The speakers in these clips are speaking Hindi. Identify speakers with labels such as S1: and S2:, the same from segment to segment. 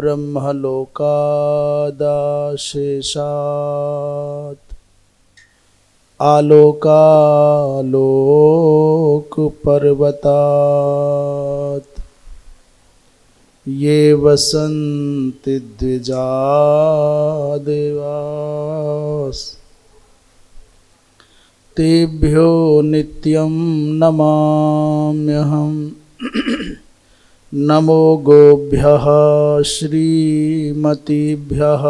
S1: ब्रह्मलोकादाशेषात् आलोकालोकपर्वतात् ये वसन्ति द्विजा देवास् तेभ्यो नित्यं नमाम्यहम्। नमो गोभ्यः श्रीमतीभ्यः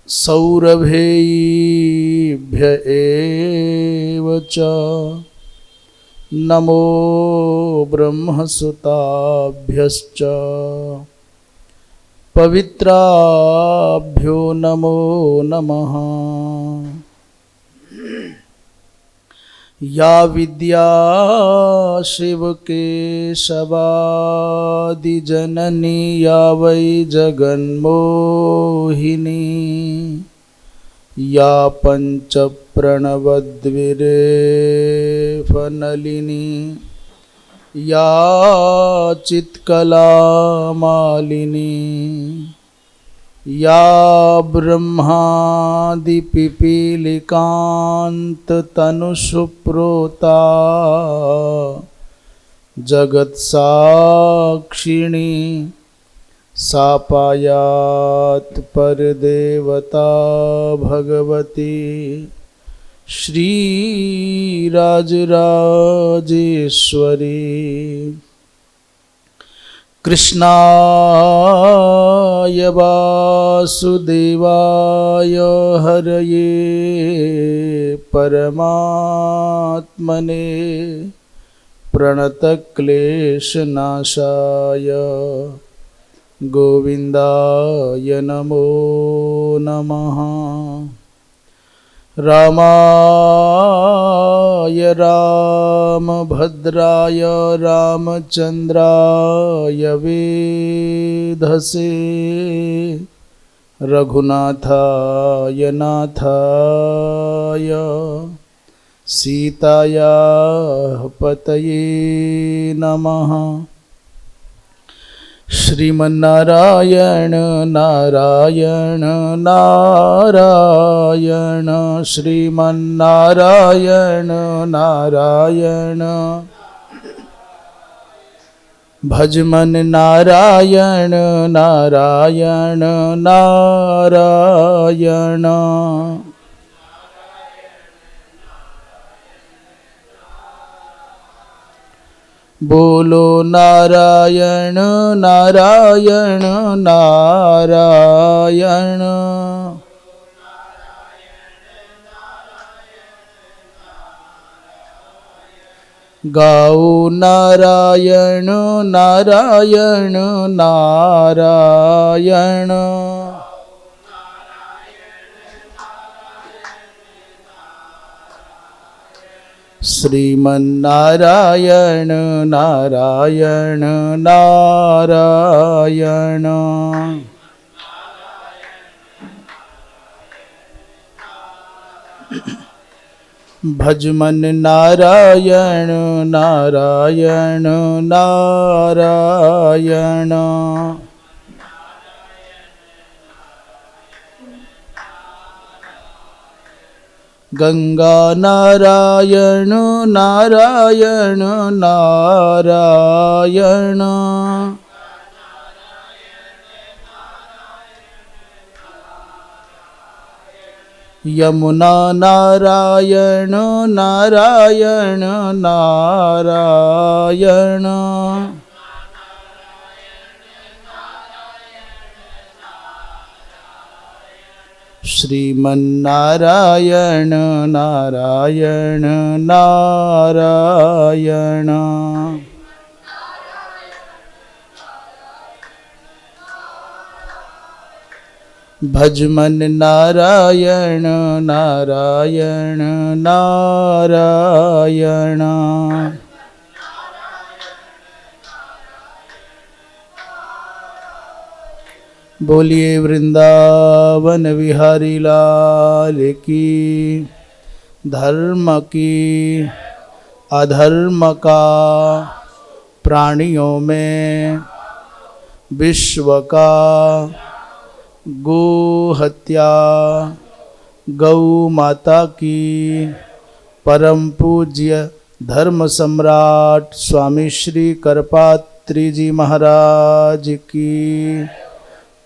S1: सौरभेयीभ्य एव च। नमो ब्रह्मसुताभ्यश्च पवित्राभ्यो नमो नमः। या विद्या शिवकेशवादिजननी या वै जगन्मोहिनी या पञ्चप्रणवद्विरेफनलिनी या चित्कलामालिनी या ब्रह्मादिपिपीलिकान्ततनुसुप्रोता जगत्साक्षिणी सा पायात् परदेवता भगवती श्रीराजराजेश्वरी। कृष्णाय वासुदेवाय हरये परमात्मने प्रणतक्लेशनाशाय गोविन्दाय नमो नमः। रामाय रामभद्राय रामचन्द्राय वेधसे रघुनाथाय नाथाय सीताया पतये नमः। श्रीमन्नारायण नारायण नारायण श्रीमन्नारायण नारायण भजमन नारायण नारायण नारायण। बोलो नारायण नारायण नारायण। गाओ नारायण नारायण नारायण। श्रीमन्नारायण नारायण नारायण। भजमन नारायण नारायण नारायण। गंगा नारायण नारायण नारायण। यमुना नारायण नारायण नारायण। श्रीमन्नारायण नारायण नारायण। भजमन नारायण नारायण नारायण। बोलिए वृंदावन विहारी लाल की। धर्म की अधर्म का प्राणियों में विश्व का गो हत्या गौ माता की परम पूज्य धर्म सम्राट स्वामी श्री करपात्री जी महाराज की,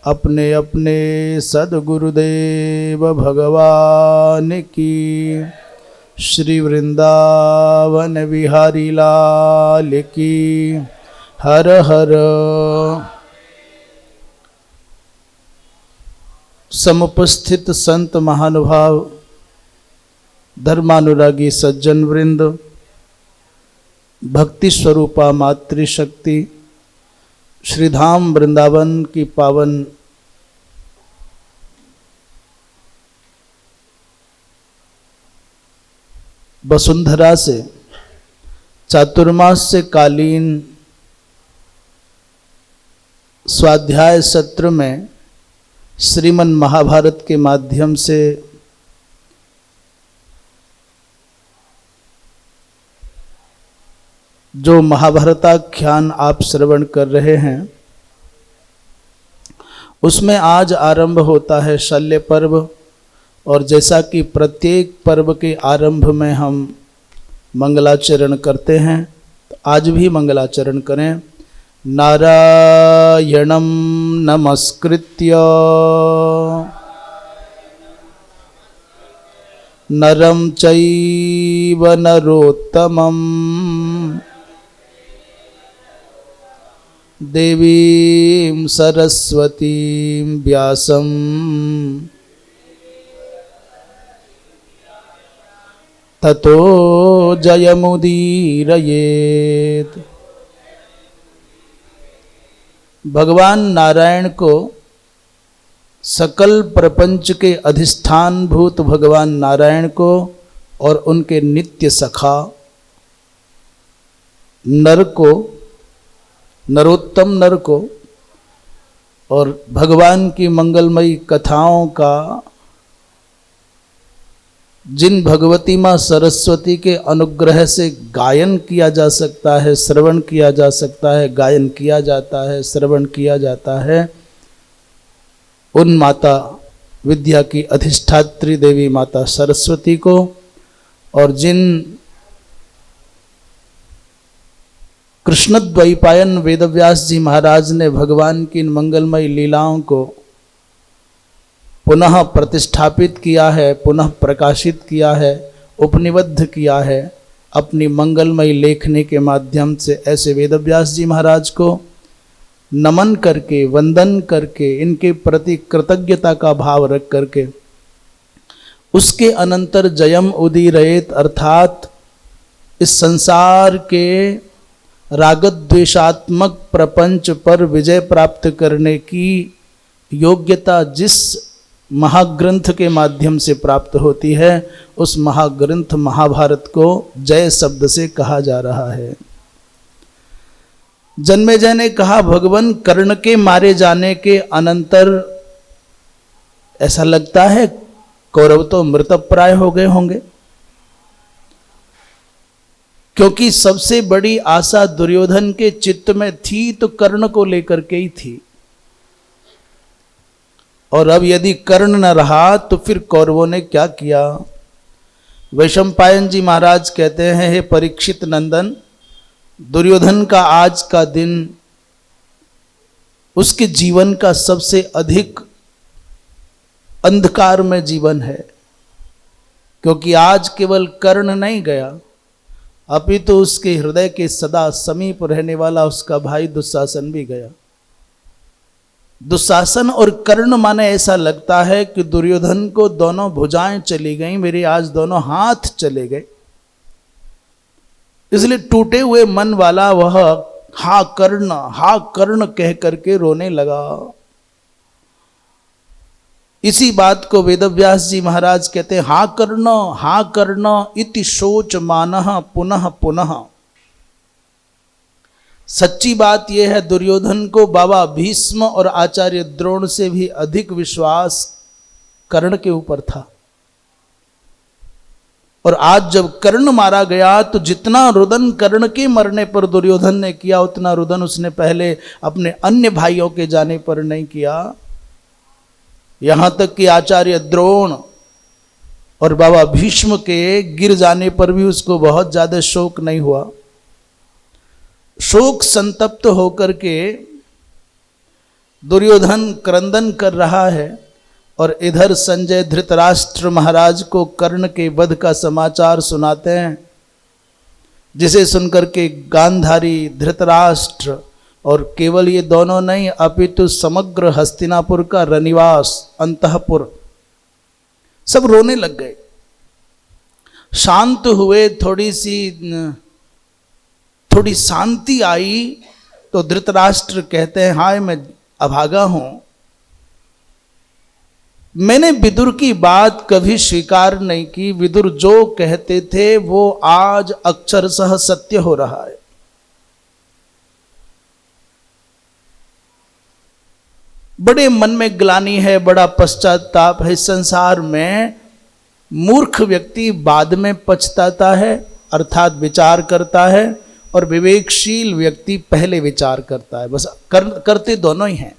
S1: अपने अपने सद्गुरुदेव भगवान की, श्री वृंदावन विहारी लाल की। हर हर। समुपस्थित संत महानुभाव, धर्मानुरागी सज्जन वृंद, भक्ति स्वरूपा मातृशक्ति, श्रीधाम वृंदावन की पावन वसुंधरा से चातुर्मास्य कालीन स्वाध्याय सत्र में श्रीमन महाभारत के माध्यम से जो महाभारताख्यान आप श्रवण कर रहे हैं, उसमें आज आरंभ होता है शल्य पर्व। और जैसा कि प्रत्येक पर्व के आरंभ में हम मंगलाचरण करते हैं, तो आज भी मंगलाचरण करें। नारायणं नमस्कृत्य नरं चैव नरोत्तमं देवीं सरस्वतीं व्यासं ततो जयमुदीरयेत्। भगवान नारायण को, सकल प्रपंच के अधिष्ठान भूत भगवान नारायण को और उनके नित्य सखा नर को, नरोत्तम नर को, और भगवान की मंगलमयी कथाओं का जिन भगवती माँ सरस्वती के अनुग्रह से गायन किया जा सकता है, श्रवण किया जा सकता है, गायन किया जाता है, श्रवण किया जाता है, उन माता विद्या की अधिष्ठात्री देवी माता सरस्वती को, और जिन कृष्णद्वैपायन वेदव्यास जी महाराज ने भगवान की इन मंगलमयी लीलाओं को पुनः प्रतिष्ठापित किया है, पुनः प्रकाशित किया है, उपनिबद्ध किया है अपनी मंगलमयी लेखनी के माध्यम से, ऐसे वेदव्यास जी महाराज को नमन करके, वंदन करके, इनके प्रति कृतज्ञता का भाव रख करके, उसके अनंतर जयम उदीरयेत अर्थात इस संसार के रागद्वेषात्मक प्रपंच पर विजय प्राप्त करने की योग्यता जिस महाग्रंथ के माध्यम से प्राप्त होती है, उस महाग्रंथ महाभारत को जय शब्द से कहा जा रहा है। जन्मेजय ने कहा, भगवान कर्ण के मारे जाने के अनंतर ऐसा लगता है कौरव तो मृतप्राय हो गए होंगे, क्योंकि सबसे बड़ी आशा दुर्योधन के चित्त में थी तो कर्ण को लेकर के ही थी, और अब यदि कर्ण न रहा तो फिर कौरवों ने क्या किया। वैशंपायन जी महाराज कहते हैं, हे परीक्षित नंदन, दुर्योधन का आज का दिन उसके जीवन का सबसे अधिक अंधकार में जीवन है, क्योंकि आज केवल कर्ण नहीं गया, अपितु तो उसके हृदय के सदा समीप रहने वाला उसका भाई दुशासन भी गया। दुशासन और कर्ण माने ऐसा लगता है कि दुर्योधन को दोनों भुजाएं चली गईं, मेरे आज दोनों हाथ चले गए। इसलिए टूटे हुए मन वाला वह हा कर्ण कह करके रोने लगा। इसी बात को वेदव्यास जी महाराज कहते हैं, हा कर्ण इति शोच मानः पुनः पुनः। सच्ची बात यह है, दुर्योधन को बाबा भीष्म और आचार्य द्रोण से भी अधिक विश्वास कर्ण के ऊपर था। और आज जब कर्ण मारा गया तो जितना रुदन कर्ण के मरने पर दुर्योधन ने किया उतना रुदन उसने पहले अपने अन्य भाइयों के जाने पर नहीं किया। यहां तक कि आचार्य द्रोण और बाबा भीष्म के गिर जाने पर भी उसको बहुत ज्यादा शोक नहीं हुआ। शोक संतप्त होकर के दुर्योधन क्रंदन कर रहा है और इधर संजय धृतराष्ट्र महाराज को कर्ण के वध का समाचार सुनाते हैं, जिसे सुनकर के गांधारी, धृतराष्ट्र और केवल ये दोनों नहीं अपितु समग्र हस्तिनापुर का रनिवास अंतःपुर सब रोने लग गए। शांत हुए, थोड़ी शांति आई तो धृतराष्ट्र कहते हैं, हाय मैं अभागा हूं, मैंने विदुर की बात कभी स्वीकार नहीं की। विदुर जो कहते थे वो आज अक्षरशः सत्य हो रहा है। बड़े मन में ग्लानि है, बड़ा पश्चाताप है। संसार में मूर्ख व्यक्ति बाद में पछताता है, अर्थात विचार करता है, और विवेकशील व्यक्ति पहले विचार करता है। बस करते दोनों ही हैं।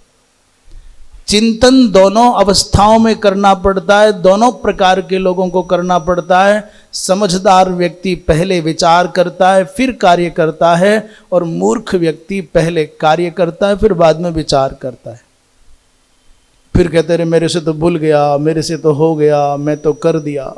S1: चिंतन दोनों अवस्थाओं में करना पड़ता है, दोनों प्रकार के लोगों को करना पड़ता है। समझदार व्यक्ति पहले विचार करता है फिर कार्य करता है, और मूर्ख व्यक्ति पहले कार्य करता है फिर बाद में विचार करता है। फिर कहते रहे मेरे से तो भूल गया, मेरे से तो हो गया, मैं तो कर दिया।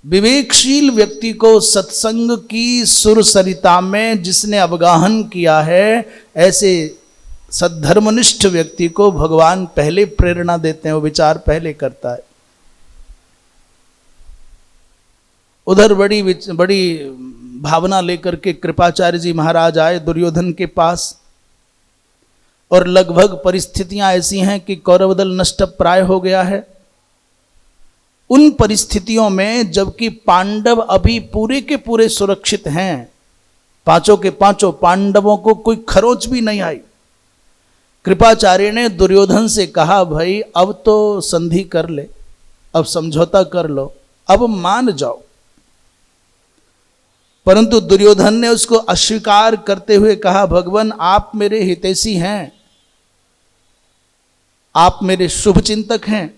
S1: विवेकशील व्यक्ति को सत्संग की सुर सरिता में जिसने अवगाहन किया है, ऐसे सद्धर्मनिष्ठ व्यक्ति को भगवान पहले प्रेरणा देते हैं, वो विचार पहले करता है। उधर बड़ी भावना लेकर के कृपाचार्य जी महाराज आए दुर्योधन के पास, और लगभग परिस्थितियां ऐसी हैं कि कौरव दल नष्ट प्राय हो गया है। उन परिस्थितियों में जबकि पांडव अभी पूरे के पूरे सुरक्षित हैं, पांचों के पांचों पांडवों को कोई खरोच भी नहीं आई, कृपाचार्य ने दुर्योधन से कहा, भाई अब तो संधि कर ले, अब समझौता कर लो, अब मान जाओ। परंतु दुर्योधन ने उसको अस्वीकार करते हुए कहा, भगवान आप मेरे हितैषी हैं, आप मेरे शुभ चिंतक हैं,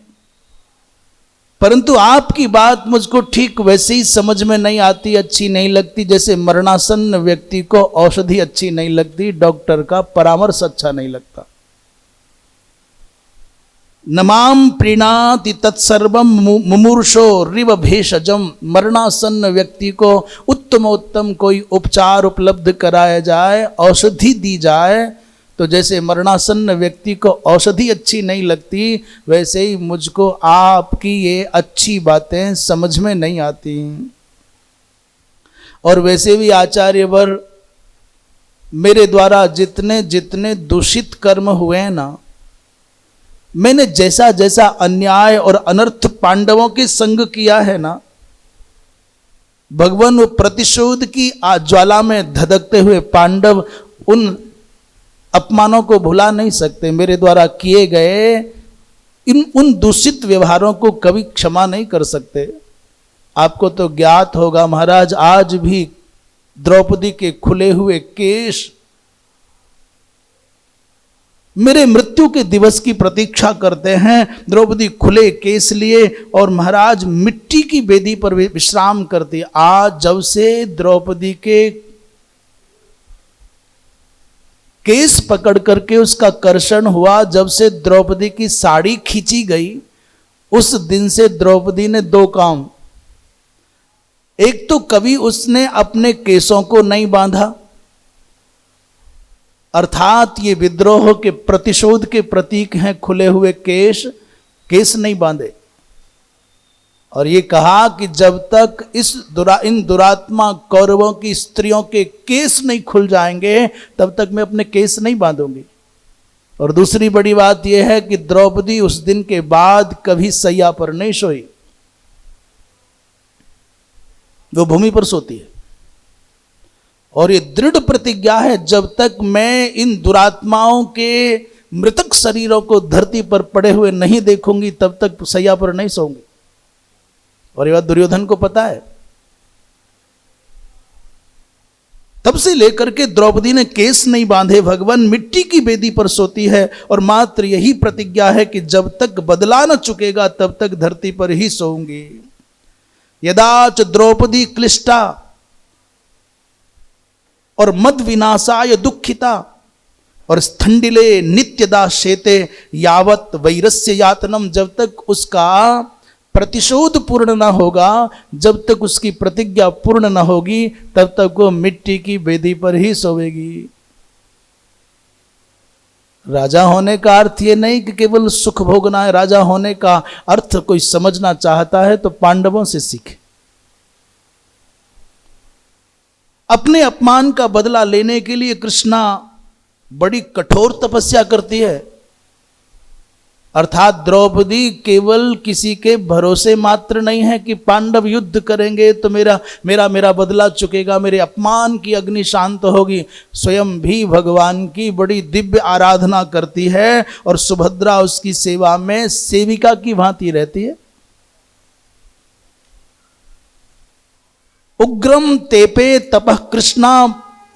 S1: परंतु आपकी बात मुझको ठीक वैसे ही समझ में नहीं आती, अच्छी नहीं लगती, जैसे मरणासन्न व्यक्ति को औषधि अच्छी नहीं लगती, डॉक्टर का परामर्श अच्छा नहीं लगता। नमाम प्रीणाति तत्सर्वम मुमूर्षो रिव भेषजम। मरणासन्न व्यक्ति को उत्तमोत्तम कोई उपचार उपलब्ध कराया जाए, औषधि दी जाए, तो जैसे मरणासन्न व्यक्ति को औषधि अच्छी नहीं लगती, वैसे ही मुझको आपकी ये अच्छी बातें समझ में नहीं आती। और वैसे भी आचार्यवर, मेरे द्वारा जितने जितने दूषित कर्म हुए हैं ना, मैंने जैसा जैसा अन्याय और अनर्थ पांडवों के संग किया है ना, भगवान वो प्रतिशोध की ज्वाला में धधकते हुए पांडव उन अपमानों को भुला नहीं सकते। मेरे द्वारा किए गए उन दूषित व्यवहारों को कभी क्षमा नहीं कर सकते। आपको तो ज्ञात होगा महाराज, आज भी द्रौपदी के खुले हुए केश मेरे मृत्यु के दिवस की प्रतीक्षा करते हैं। द्रौपदी खुले केस लिए और महाराज मिट्टी की बेदी पर विश्राम करती। आज जब से द्रौपदी के केस पकड़ करके उसका कर्षण हुआ, जब से द्रौपदी की साड़ी खींची गई, उस दिन से द्रौपदी ने दो काम, एक तो कभी उसने अपने केसों को नहीं बांधा, अर्थात ये विद्रोह के प्रतिशोध के प्रतीक हैं खुले हुए केस, केस नहीं बांधे। और ये कहा कि जब तक इन दुरात्मा कौरवों की स्त्रियों के केस नहीं खुल जाएंगे तब तक मैं अपने केस नहीं बांधूंगी। और दूसरी बड़ी बात यह है कि द्रौपदी उस दिन के बाद कभी सैया पर नहीं सोई, वो भूमि पर सोती है। और ये दृढ़ प्रतिज्ञा है, जब तक मैं इन दुरात्माओं के मृतक शरीरों को धरती पर पड़े हुए नहीं देखूंगी तब तक सैया पर नहीं सोऊंगी। और ये बात दुर्योधन को पता है। तब से लेकर के द्रौपदी ने केस नहीं बांधे, भगवान मिट्टी की बेदी पर सोती है और मात्र यही प्रतिज्ञा है कि जब तक बदला न चुकेगा तब तक धरती पर ही सोऊंगी। यदाच द्रौपदी क्लिष्टा और मद विनाशाय दुखिता और स्थंडिले नित्यदा शेते यावत वैरस्य यातनम, जब तक उसका प्रतिशोध पूर्ण ना होगा, जब तक उसकी प्रतिज्ञा पूर्ण ना होगी, तब तक वो मिट्टी की बेदी पर ही सोएगी। राजा होने का अर्थ ये नहीं कि केवल सुख भोगना है। राजा होने का अर्थ कोई समझना चाहता है तो पांडवों से सीखे। अपने अपमान का बदला लेने के लिए कृष्णा बड़ी कठोर तपस्या करती है। अर्थात द्रौपदी केवल किसी के भरोसे मात्र नहीं है कि पांडव युद्ध करेंगे तो मेरा बदला चुकेगा, मेरे अपमान की अग्नि शांत होगी। स्वयं भी भगवान की बड़ी दिव्य आराधना करती है और सुभद्रा उसकी सेवा में सेविका की भांति रहती है। उग्रम तेपे तपः कृष्णा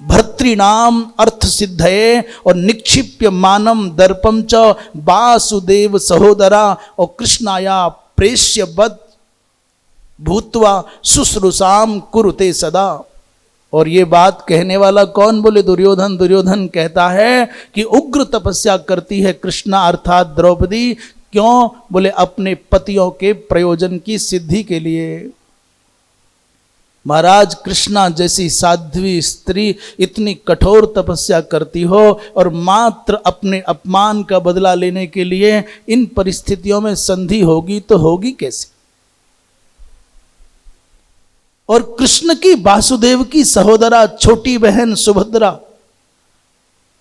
S1: भर्तृणाम अर्थ सिद्धये और निक्षिप्य मानम दर्पम च वासुदेव सहोदरा और कृष्णाया प्रेष्य बद भूत्वा शुश्रूषाम कुरुते सदा। और ये बात कहने वाला कौन? बोले दुर्योधन। दुर्योधन कहता है कि उग्र तपस्या करती है कृष्णा अर्थात द्रौपदी। क्यों? बोले अपने पतियों के प्रयोजन की सिद्धि के लिए। महाराज, कृष्णा जैसी साध्वी स्त्री इतनी कठोर तपस्या करती हो और मात्र अपने अपमान का बदला लेने के लिए इन परिस्थितियों में संधि होगी तो होगी कैसे? और कृष्ण की वासुदेव की सहोदरा छोटी बहन सुभद्रा,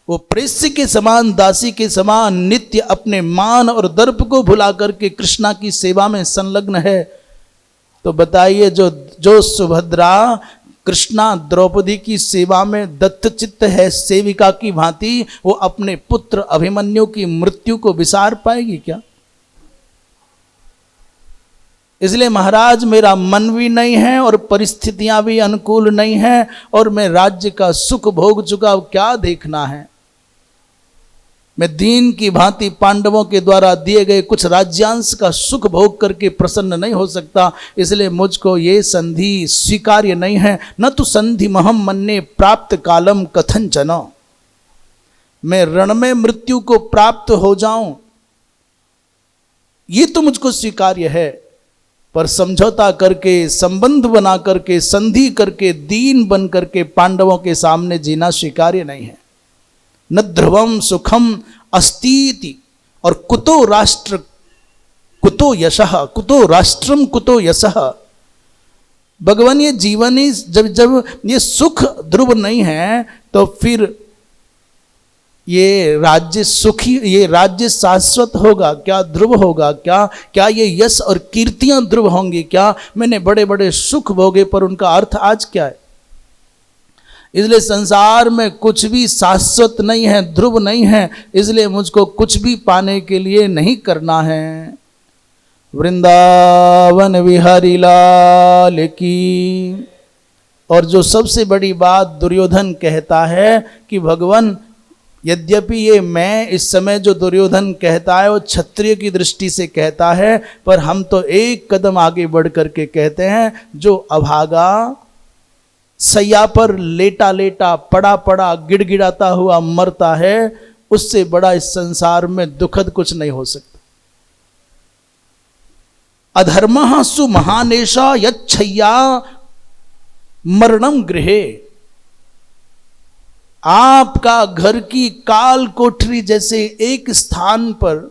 S1: वो प्रेष्य के समान, दासी के समान नित्य अपने मान और दर्प को भुला करके कृष्णा की सेवा में संलग्न है। तो बताइए, जो सुभद्रा कृष्णा द्रौपदी की सेवा में दत्तचित्त है सेविका की भांति, वो अपने पुत्र अभिमन्यु की मृत्यु को विसार पाएगी क्या? इसलिए महाराज, मेरा मन भी नहीं है और परिस्थितियां भी अनुकूल नहीं है और मैं राज्य का सुख भोग चुका, अब क्या देखना है? मैं दीन की भांति पांडवों के द्वारा दिए गए कुछ राज्यांश का सुख भोग करके प्रसन्न नहीं हो सकता। इसलिए मुझको ये संधि स्वीकार्य नहीं है। न तो संधि महम मन्ने प्राप्त कालम कथंचन, मैं रण में मृत्यु को प्राप्त हो जाऊं ये तो मुझको स्वीकार्य है, पर समझौता करके, संबंध बना करके, संधि करके, दीन बन करके पांडवों के सामने जीना स्वीकार्य नहीं है। न ध्रुवम सुखम अस्तीति और कुतो राष्ट्र कुतो यशः, कुतो राष्ट्रम कुतो यशः। भगवान, ये जीवन ही जब ये सुख ध्रुव नहीं है तो फिर ये राज्य सुखी, ये राज्य शाश्वत होगा क्या? ध्रुव होगा क्या ये यश और कीर्तियां ध्रुव होंगी क्या? मैंने बड़े बड़े सुख भोगे पर उनका अर्थ आज क्या है? इसलिए संसार में कुछ भी शाश्वत नहीं है, ध्रुव नहीं है। इसलिए मुझको कुछ भी पाने के लिए नहीं करना है। वृंदावन विहारी लाल की। और जो सबसे बड़ी बात दुर्योधन कहता है कि भगवान, यद्यपि ये मैं इस समय जो दुर्योधन कहता है वो क्षत्रिय की दृष्टि से कहता है, पर हम तो एक कदम आगे बढ़ करके कहते हैं, जो अभागा सैया पर लेटा लेटा पड़ा पड़ा गिड़गिड़ाता हुआ मरता है, उससे बड़ा इस संसार में दुखद कुछ नहीं हो सकता। अधर्मः सु महानेशा यच्छय्या मरणम गृहे। आपका घर की काल कोठरी जैसे एक स्थान पर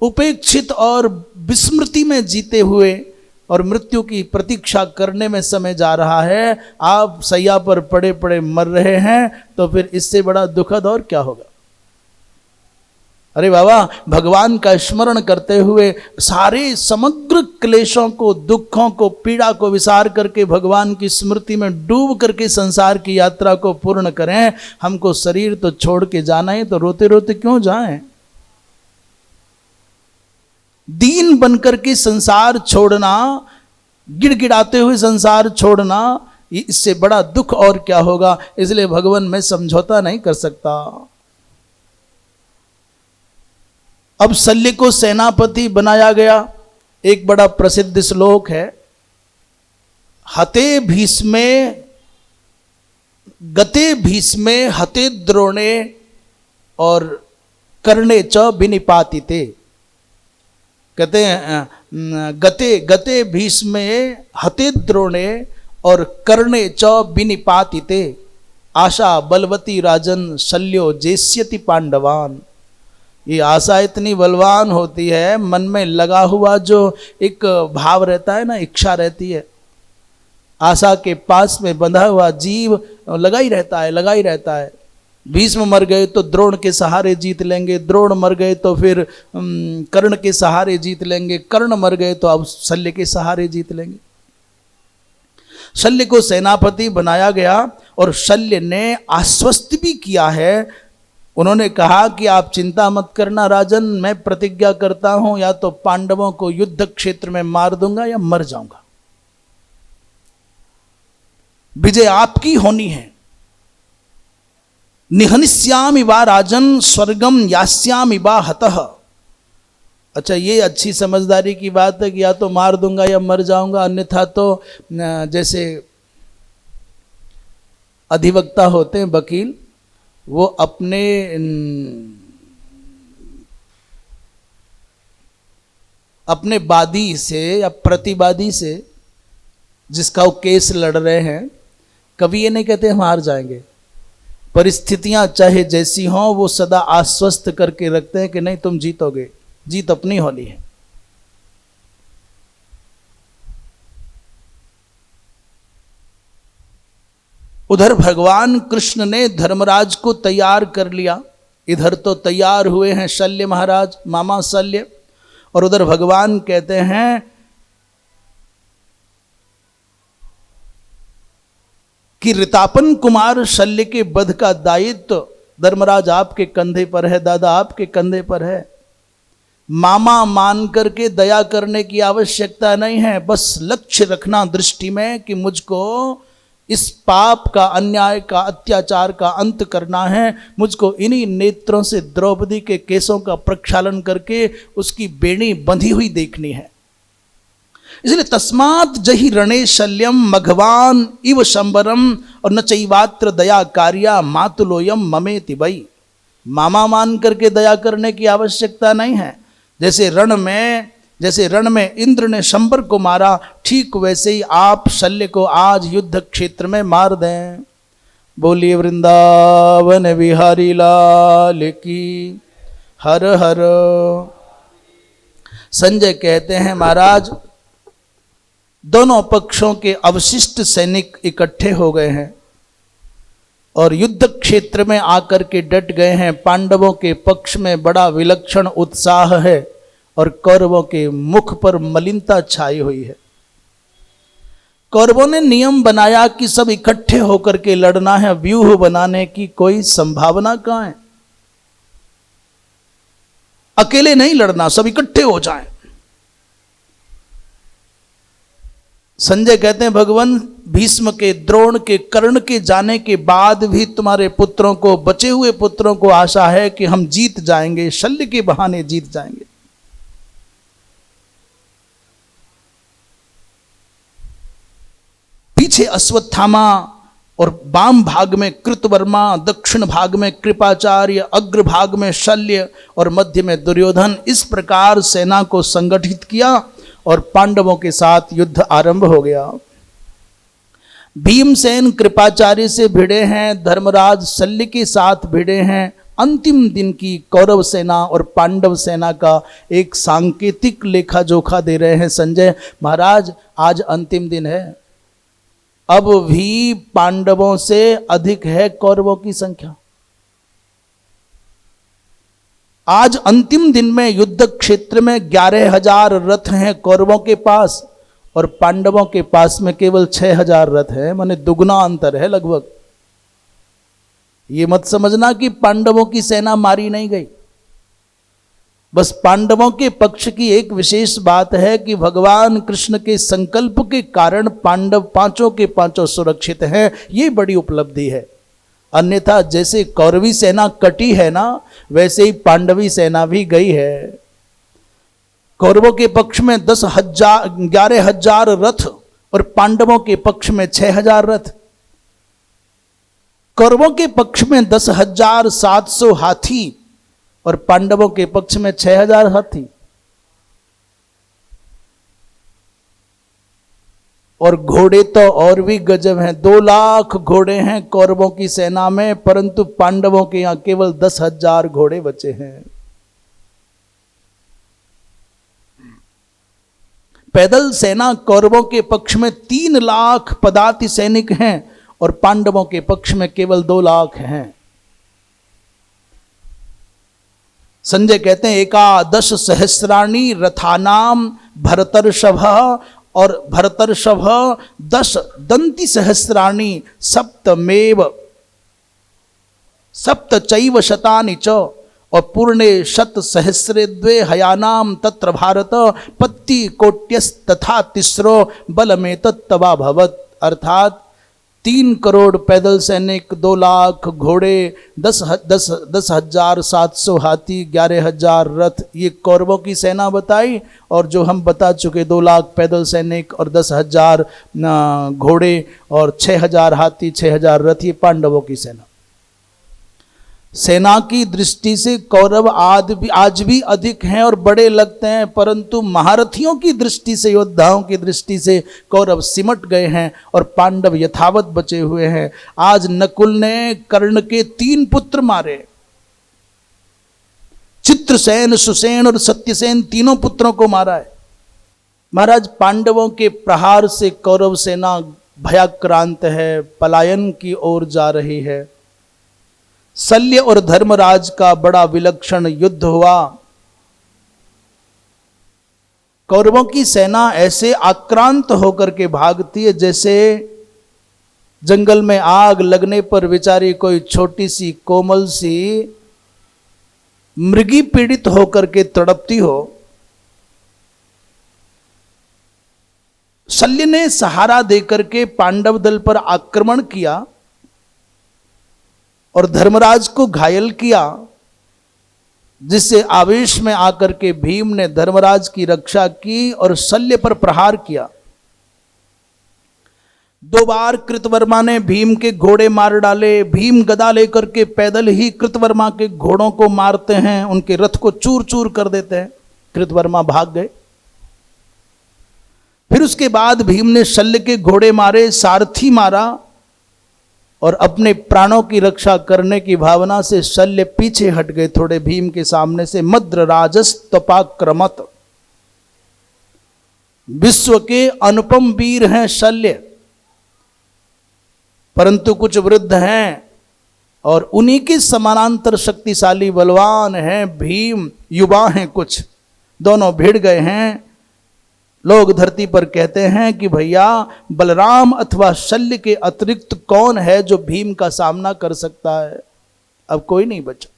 S1: उपेक्षित और विस्मृति में जीते हुए और मृत्यु की प्रतीक्षा करने में समय जा रहा है, आप सैया पर पड़े पड़े मर रहे हैं, तो फिर इससे बड़ा दुखद और क्या होगा? अरे बाबा, भगवान का स्मरण करते हुए सारे समग्र क्लेशों को, दुखों को, पीड़ा को विसार करके भगवान की स्मृति में डूब करके संसार की यात्रा को पूर्ण करें। हमको शरीर तो छोड़ के जाना है, तो रोते रोते क्यों जाएं? दीन बनकर के संसार छोड़ना गिड़गिड़ाते हुए संसार छोड़ना, इससे बड़ा दुख और क्या होगा। इसलिए भगवान मैं समझौता नहीं कर सकता। अब शल्य को सेनापति बनाया गया। एक बड़ा प्रसिद्ध श्लोक है, हते भीष्मे गते भीष्मे हते द्रोणे और कर्णे च विनिपातिते। कहते हैं गते गते भीष्मे हते द्रोणे और कर्णे च विनिपातिते, आशा बलवती राजन शल्यो जेष्यति पांडवान। ये आशा इतनी बलवान होती है, मन में लगा हुआ जो एक भाव रहता है ना, इच्छा रहती है, आशा के पास में बंधा हुआ जीव लगा ही रहता है, लगा ही रहता है। भीष्म मर गए तो द्रोण के सहारे जीत लेंगे, द्रोण मर गए तो फिर कर्ण के सहारे जीत लेंगे, कर्ण मर गए तो अब शल्य के सहारे जीत लेंगे। शल्य को सेनापति बनाया गया और शल्य ने आश्वस्त भी किया है। उन्होंने कहा कि आप चिंता मत करना राजन, मैं प्रतिज्ञा करता हूं या तो पांडवों को युद्ध क्षेत्र में मार दूंगा या मर जाऊंगा, विजय आपकी होनी है। निहनिष्यामि वा राजन स्वर्गम यास्यामि वा हतः। अच्छा, ये अच्छी समझदारी की बात है कि या तो मार दूंगा या मर जाऊंगा, अन्यथा तो जैसे अधिवक्ता होते हैं वकील, वो अपने वादी से या प्रतिवादी से जिसका वो केस लड़ रहे हैं, कभी ये नहीं कहते हम हार जाएंगे। परिस्थितियां चाहे जैसी हों, वो सदा आश्वस्त करके रखते हैं कि नहीं तुम जीतोगे, जीत अपनी होनी है। उधर भगवान कृष्ण ने धर्मराज को तैयार कर लिया। इधर तो तैयार हुए हैं शल्य महाराज, मामा शल्य, और उधर भगवान कहते हैं कि ऋतापन कुमार शल्य के वध का दायित्व धर्मराज आपके कंधे पर है, दादा आपके कंधे पर है। मामा मान करके दया करने की आवश्यकता नहीं है, बस लक्ष्य रखना दृष्टि में कि मुझको इस पाप का, अन्याय का, अत्याचार का अंत करना है। मुझको इन्हीं नेत्रों से द्रौपदी के केसों का प्रक्षालन करके उसकी बेड़ी बंधी हुई देखनी है। इसलिए तस्मात् जहि रणे शल्यम मघवान इव शंबरम और न चैवात्र दया कार्या मातुलोयम ममेति वै। मामा मान करके दया करने की आवश्यकता नहीं है। जैसे रण में इंद्र ने शंबर को मारा, ठीक वैसे ही आप शल्य को आज युद्ध क्षेत्र में मार दें। बोलिए वृंदावन बिहारी लाल की हर हर। संजय कहते हैं महाराज, दोनों पक्षों के अवशिष्ट सैनिक इकट्ठे हो गए हैं और युद्ध क्षेत्र में आकर के डट गए हैं। पांडवों के पक्ष में बड़ा विलक्षण उत्साह है और कौरवों के मुख पर मलिनता छाई हुई है। कौरवों ने नियम बनाया कि सब इकट्ठे होकर के लड़ना है, व्यूह बनाने की कोई संभावना कहां है। अकेले नहीं लड़ना, सब इकट्ठे हो जाएं। संजय कहते हैं भगवान, भीष्म के, द्रोण के, कर्ण के जाने के बाद भी तुम्हारे पुत्रों को, बचे हुए पुत्रों को आशा है कि हम जीत जाएंगे, शल्य के बहाने जीत जाएंगे। पीछे अश्वत्थामा और वाम भाग में कृतवर्मा, दक्षिण भाग में कृपाचार्य, अग्र भाग में शल्य और मध्य में दुर्योधन। इस प्रकार सेना को संगठित किया और पांडवों के साथ युद्ध आरंभ हो गया। भीमसेन कृपाचार्य से भिड़े हैं, धर्मराज शल्य के साथ भिड़े हैं। अंतिम दिन की कौरव सेना और पांडव सेना का एक सांकेतिक लेखा जोखा दे रहे हैं संजय महाराज। आज अंतिम दिन है, अब भी पांडवों से अधिक है कौरवों की संख्या। आज अंतिम दिन में युद्ध क्षेत्र में 11,000 रथ हैं कौरवों के पास और पांडवों के पास में केवल 6,000 रथ है, माने दुगना अंतर है लगभग। ये मत समझना कि पांडवों की सेना मारी नहीं गई। बस पांडवों के पक्ष की एक विशेष बात है कि भगवान कृष्ण के संकल्प के कारण पांडव पांचों के पांचों सुरक्षित हैं, ये बड़ी उपलब्धि है। अन्यथा जैसे कौरवी सेना कटी है ना, वैसे ही पांडवी सेना भी गई है। कौरवों के पक्ष में 11,000 रथ और पांडवों के पक्ष में 6,000 रथ। कौरवों के पक्ष में 10,700 हाथी और पांडवों के पक्ष में 6,000 हाथी। और घोड़े तो और भी गजब हैं, 2 लाख घोड़े हैं कौरवों की सेना में, परंतु पांडवों के यहां केवल 10,000 घोड़े बचे हैं। पैदल सेना कौरवों के पक्ष में 3 लाख पदाति सैनिक हैं और पांडवों के पक्ष में केवल 2 लाख हैं। संजय कहते हैं 11 सहस्राणी रथानाम भरतर्षभ, और भरतर्षभ 10 दंती सहस्राणी सप्तमेव सप्तचैव शतानि च, और पूर्णे शत सहस्रे द्वे हयानाम तत्र भारत पत्ति कोट्यस्तथा तिस्रो बलमेतत्तवा भवत। अर्थात 3 करोड़ पैदल सैनिक, 2 लाख घोड़े, 10,700 हाथी, 11,000 रथ, ये कौरवों की सेना बताई। और जो हम बता चुके 2 लाख पैदल सैनिक और 10,000 घोड़े और 6,000 हाथी, 6,000 रथ, ये पांडवों की सेना। सेना की दृष्टि से कौरव आज भी अधिक हैं और बड़े लगते हैं, परंतु महारथियों की दृष्टि से, योद्धाओं की दृष्टि से कौरव सिमट गए हैं और पांडव यथावत बचे हुए हैं। आज नकुल ने कर्ण के 3 पुत्र मारे, चित्रसेन, सुसेन और सत्यसेन, तीनों पुत्रों को मारा है। महाराज, पांडवों के प्रहार से कौरव सेना भयाक्रांत है, पलायन की ओर जा रही है। शल्य और धर्मराज का बड़ा विलक्षण युद्ध हुआ। कौरवों की सेना ऐसे आक्रांत होकर के भागती है जैसे जंगल में आग लगने पर बेचारी कोई छोटी सी कोमल सी मृगी पीड़ित होकर के तड़पती हो। शल्य ने सहारा देकर के पांडव दल पर आक्रमण किया और धर्मराज को घायल किया, जिससे आवेश में आकर के भीम ने धर्मराज की रक्षा की और शल्य पर प्रहार किया। 2 बार कृतवर्मा ने भीम के घोड़े मार डाले। भीम गदा लेकर के पैदल ही कृतवर्मा के घोड़ों को मारते हैं, उनके रथ को चूर चूर कर देते हैं। कृतवर्मा भाग गए। फिर उसके बाद भीम ने शल्य के घोड़े मारे, सारथी मारा, और अपने प्राणों की रक्षा करने की भावना से शल्य पीछे हट गए थोड़े भीम के सामने से। मद्र राजस्तपाक्रमत, विश्व के अनुपम वीर हैं शल्य, परंतु कुछ वृद्ध हैं और उन्हीं के समानांतर शक्तिशाली बलवान हैं भीम, युवा हैं कुछ, दोनों भिड़ गए हैं। लोग धरती पर कहते हैं कि भैया बलराम अथवा शल्य के अतिरिक्त कौन है जो भीम का सामना कर सकता है। अब कोई नहीं बचा।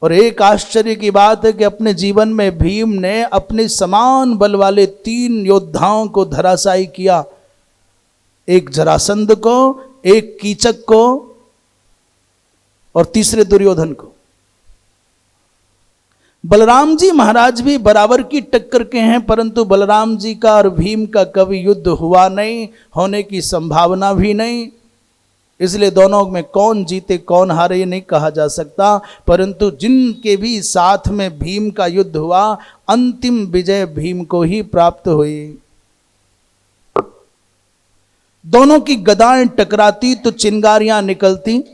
S1: और एक आश्चर्य की बात है कि अपने जीवन में भीम ने अपने समान बल वाले 3 योद्धाओं को धराशायी किया, एक जरासंध को, एक कीचक को और तीसरे दुर्योधन को। बलराम जी महाराज भी बराबर की टक्कर के हैं, परंतु बलराम जी का और भीम का कभी युद्ध हुआ नहीं, होने की संभावना भी नहीं। इसलिए दोनों में कौन जीते कौन हारे ये नहीं कहा जा सकता, परंतु जिनके भी साथ में भीम का युद्ध हुआ, अंतिम विजय भीम को ही प्राप्त हुई। दोनों की गदाएं टकराती तो चिंगारियां निकलती।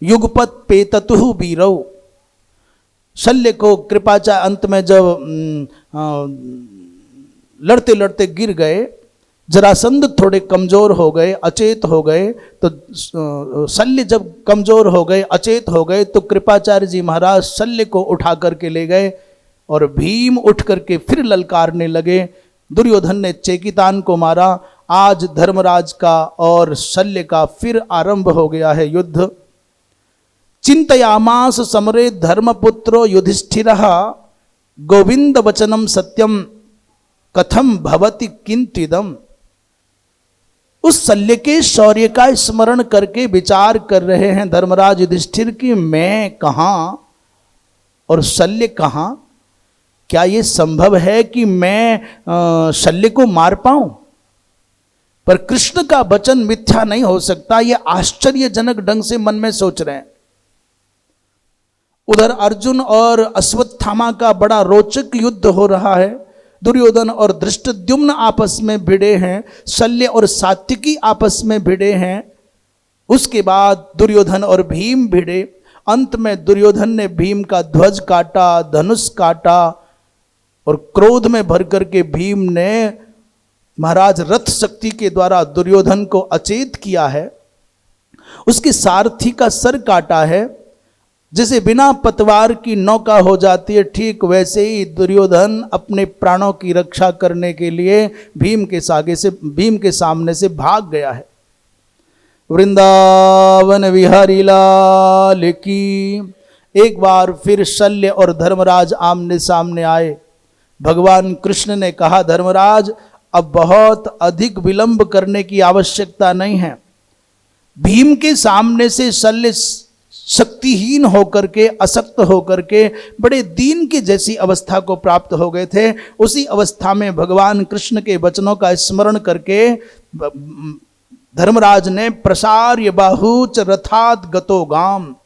S1: युगपत पेततु वीरौ, शल्य को कृपाचार्य अंत में जब लड़ते लड़ते गिर गए, जरासंध थोड़े कमजोर हो गए, अचेत हो गए, तो शल्य जब कमजोर हो गए, अचेत हो गए, तो कृपाचार्य जी महाराज शल्य को उठा करके ले गए और भीम उठ करके फिर ललकारने लगे। दुर्योधन ने चेकितान को मारा। आज धर्मराज का और शल्य का फिर आरंभ हो गया है युद्ध। चिंतयामास समरे धर्मपुत्रो युधिष्ठिरः गोविंद वचनम सत्यम कथम भवति किंतुदम। उस शल्य के शौर्य का स्मरण करके विचार कर रहे हैं धर्मराज युधिष्ठिर की मैं कहां और शल्य कहां। क्या ये संभव है कि मैं शल्य को मार पाऊं? पर कृष्ण का वचन मिथ्या नहीं हो सकता, ये आश्चर्यजनक ढंग से मन में सोच रहे हैं। उधर अर्जुन और अश्वत्थामा का बड़ा रोचक युद्ध हो रहा है। दुर्योधन और धृष्टद्युम्न आपस में भिड़े हैं, शल्य और सात्विकी आपस में भिड़े हैं। उसके बाद दुर्योधन और भीम भिड़े। अंत में दुर्योधन ने भीम का ध्वज काटा, धनुष काटा, और क्रोध में भर करके भीम ने महाराज रथ शक्ति के द्वारा दुर्योधन को अचेत किया है। उसके सारथी का सर काटा है। जैसे बिना पतवार की नौका हो जाती है, ठीक वैसे ही दुर्योधन अपने प्राणों की रक्षा करने के लिए भीम के सामने से भाग गया है। वृंदावन विहारी लाल की। एक बार फिर शल्य और धर्मराज आमने सामने आए। भगवान कृष्ण ने कहा, धर्मराज अब बहुत अधिक विलंब करने की आवश्यकता नहीं है। भीम के सामने से शल्य शक्तिहीन होकर के, अशक्त होकर के, बड़े दीन की जैसी अवस्था को प्राप्त हो गए थे। उसी अवस्था में भगवान कृष्ण के वचनों का स्मरण करके धर्मराज ने प्रसार्य बाहुच रथात गतो गाम।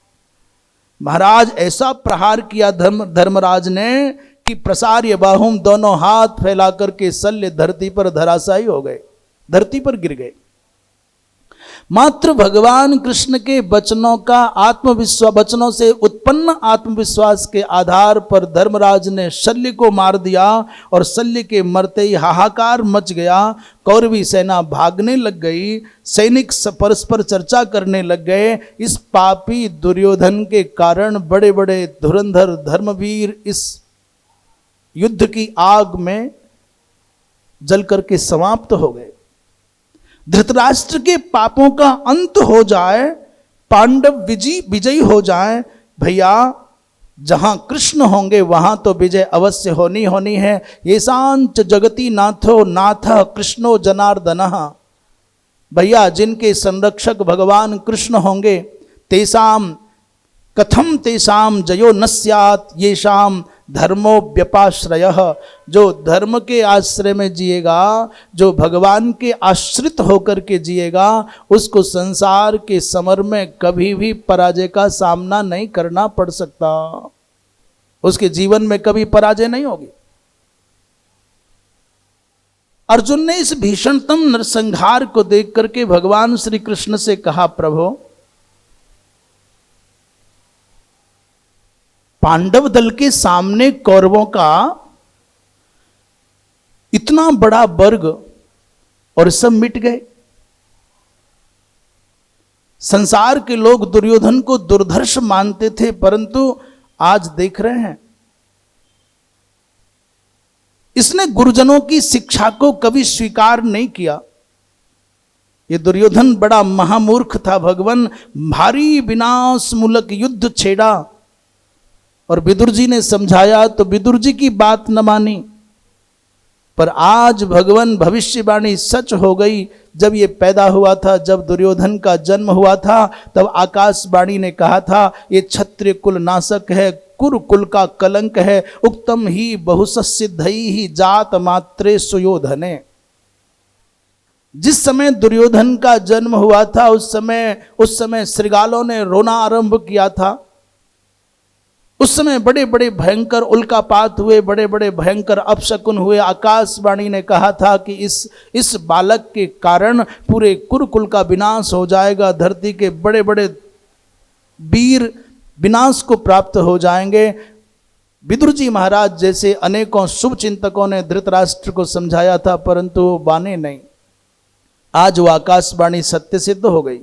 S1: महाराज ऐसा प्रहार किया धर्मराज ने कि प्रसार्य बाहुम, दोनों हाथ फैला करके शल्य धरती पर धराशायी हो गए, धरती पर गिर गए। मात्र भगवान कृष्ण के वचनों से उत्पन्न आत्मविश्वास के आधार पर धर्मराज ने शल्य को मार दिया और शल्य के मरते ही हाहाकार मच गया। कौरवी सेना भागने लग गई, सैनिक परस्पर चर्चा करने लग गए। इस पापी दुर्योधन के कारण बड़े बड़े धुरंधर धर्मवीर इस युद्ध की आग में जल करके समाप्त हो गए। धृतराष्ट्र के पापों का अंत हो जाए, पांडव विजयी हो जाए। भैया, जहां कृष्ण होंगे वहां तो विजय अवश्य होनी है। ये सांच जगती नाथो नाथ कृष्णो जनार्दनः। भैया, जिनके संरक्षक भगवान कृष्ण होंगे, तेसाम कथम तेसाम जयो न स्यात् येषाम धर्मो व्यपाश्रयः। जो धर्म के आश्रय में जिएगा, जो भगवान के आश्रित होकर के जिएगा, उसको संसार के समर में कभी भी पराजय का सामना नहीं करना पड़ सकता। उसके जीवन में कभी पराजय नहीं होगी। अर्जुन ने इस भीषणतम नरसंहार को देख करके भगवान श्री कृष्ण से कहा, प्रभु, पांडव दल के सामने कौरवों का इतना बड़ा वर्ग और सब मिट गए। संसार के लोग दुर्योधन को दुर्धर्ष मानते थे, परंतु आज देख रहे हैं इसने गुरुजनों की शिक्षा को कभी स्वीकार नहीं किया। ये दुर्योधन बड़ा महामूर्ख था। भगवान भारी विनाशमूलक युद्ध छेड़ा और विदुर जी ने समझाया तो विदुर जी की बात न मानी। पर आज भगवान भविष्यवाणी सच हो गई। जब ये पैदा हुआ था, जब दुर्योधन का जन्म हुआ था, तब आकाशवाणी ने कहा था, ये क्षत्रिय कुल नाशक है, कुरु कुल का कलंक है। उक्तम ही बहुससिद्धई ही जात मात्रे सुयोधने। जिस समय दुर्योधन का जन्म हुआ था, उस समय श्रृगालों ने रोना आरंभ किया था। उस समय बड़े बड़े भयंकर उल्कापात हुए, बड़े बड़े भयंकर अपशकुन हुए। आकाशवाणी ने कहा था कि इस बालक के कारण पूरे कुरुकुल का विनाश हो जाएगा, धरती के बड़े बड़े वीर विनाश को प्राप्त हो जाएंगे। विदुर जी महाराज जैसे अनेकों शुभ चिंतकों ने धृतराष्ट्र को समझाया था, परंतु वो माने नहीं। आज वो आकाशवाणी सत्य सिद्ध हो गई।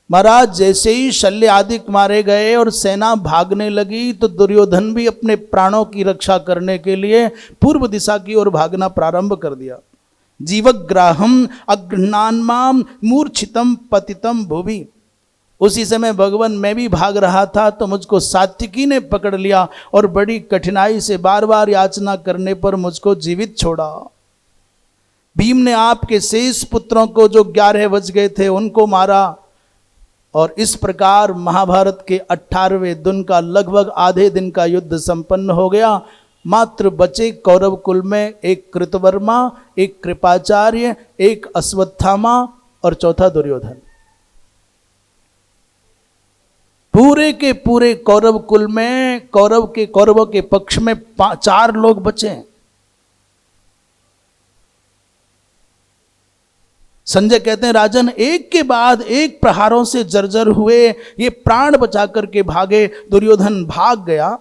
S1: महाराज, जैसे ही शल्य आदि मारे गए और सेना भागने लगी, तो दुर्योधन भी अपने प्राणों की रक्षा करने के लिए पूर्व दिशा की ओर भागना प्रारंभ कर दिया। जीवग्राहम अग्रहणान्माम मूर्छितम पतितम भुवि। उसी समय भगवान मैं भी भाग रहा था तो मुझको सात्विकी ने पकड़ लिया और बड़ी कठिनाई से बार बार याचना करने पर मुझको जीवित छोड़ा। भीम ने आपके शेष पुत्रों को जो 11 बच गए थे उनको मारा और इस प्रकार महाभारत के 18वें दिन का लगभग आधे दिन का युद्ध संपन्न हो गया। मात्र बचे कौरव कुल में एक कृतवर्मा, एक कृपाचार्य, एक अश्वत्थामा और चौथा दुर्योधन। पूरे के पूरे कौरव कुल में कौरवों के पक्ष में 4 लोग बचे। संजय कहते हैं राजन एक के बाद एक प्रहारों से जर्जर हुए, ये प्राण बचा करके भागे। दुर्योधन भाग गया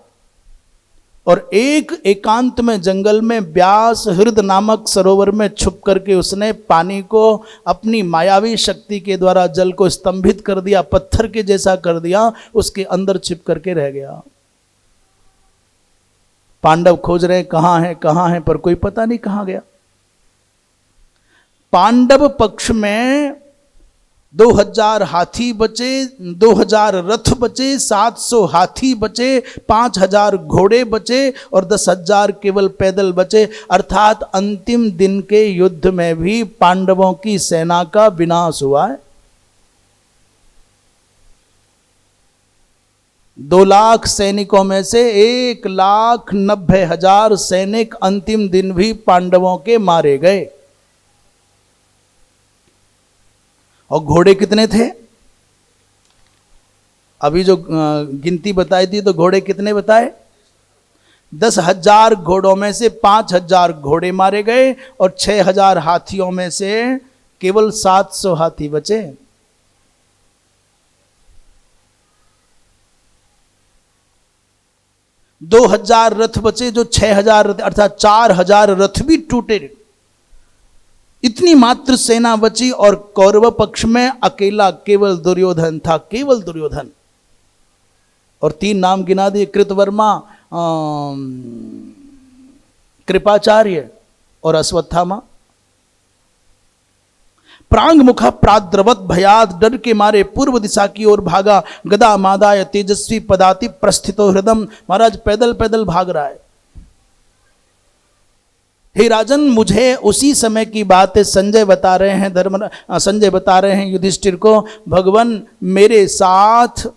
S1: और एक एकांत में जंगल में व्यास हृद नामक सरोवर में छुप करके उसने पानी को अपनी मायावी शक्ति के द्वारा जल को स्तंभित कर दिया, पत्थर के जैसा कर दिया, उसके अंदर छिप करके रह गया। पांडव खोज रहे कहां है पर कोई पता नहीं कहां गया। पांडव पक्ष में 2000 हाथी बचे, 2000 रथ बचे, 700 हाथी बचे, 5000 घोड़े बचे और 10,000 केवल पैदल बचे। अर्थात अंतिम दिन के युद्ध में भी पांडवों की सेना का विनाश हुआ है। 2 लाख सैनिकों में से 1,90,000 सैनिक अंतिम दिन भी पांडवों के मारे गए। और घोड़े कितने थे? अभी जो गिनती बताई थी तो घोड़े कितने बताए? 10,000 घोड़ों में से 5,000 घोड़े मारे गए और 6,000 हाथियों में से केवल 700 हाथी बचे। दो 2,000 रथ बचे, जो 6,000 रथ अर्थात 4,000 रथ भी टूटे। इतनी मात्र सेना बची और कौरव पक्ष में अकेला केवल दुर्योधन था, केवल दुर्योधन। और 3 नाम गिना दिए, कृतवर्मा, कृपाचार्य और अश्वत्थामा। प्रांग मुखा प्राद्रवत भयाद, डर के मारे पूर्व दिशा की ओर भागा। गदा मादाय तेजस्वी पदाति प्रस्थितो हृदम। महाराज पैदल पैदल भाग रहा है। हे राजन, मुझे उसी समय की बात है। संजय बता रहे हैं युधिष्ठिर को, भगवान मेरे साथ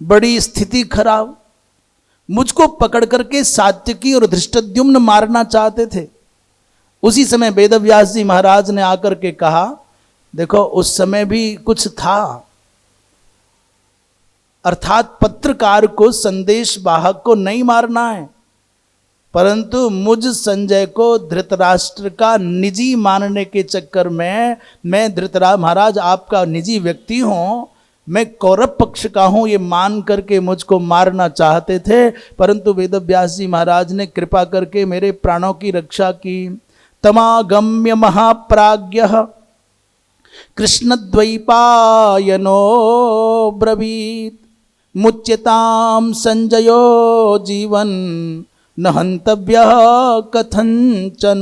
S1: बड़ी स्थिति खराब, मुझको पकड़ करके सात्यकी और धृष्टद्युम्न मारना चाहते थे। उसी समय वेदव्यास जी महाराज ने आकर के कहा, देखो उस समय भी कुछ था। अर्थात पत्रकार को, संदेश वाहक को नहीं मारना है, परंतु मुझ संजय को धृतराष्ट्र का निजी मानने के चक्कर में, मैं धृतराष्ट्र महाराज आपका निजी व्यक्ति हूं, मैं कौरव पक्ष का हूं, ये मान करके मुझको मारना चाहते थे। परंतु वेदव्यास जी महाराज ने कृपा करके मेरे प्राणों की रक्षा की। तमागम्य महाप्राज्ञः कृष्णद्वैपायनो ब्रवीत मुच्यताम संजयो जीवन न हंतव्य कथंचन।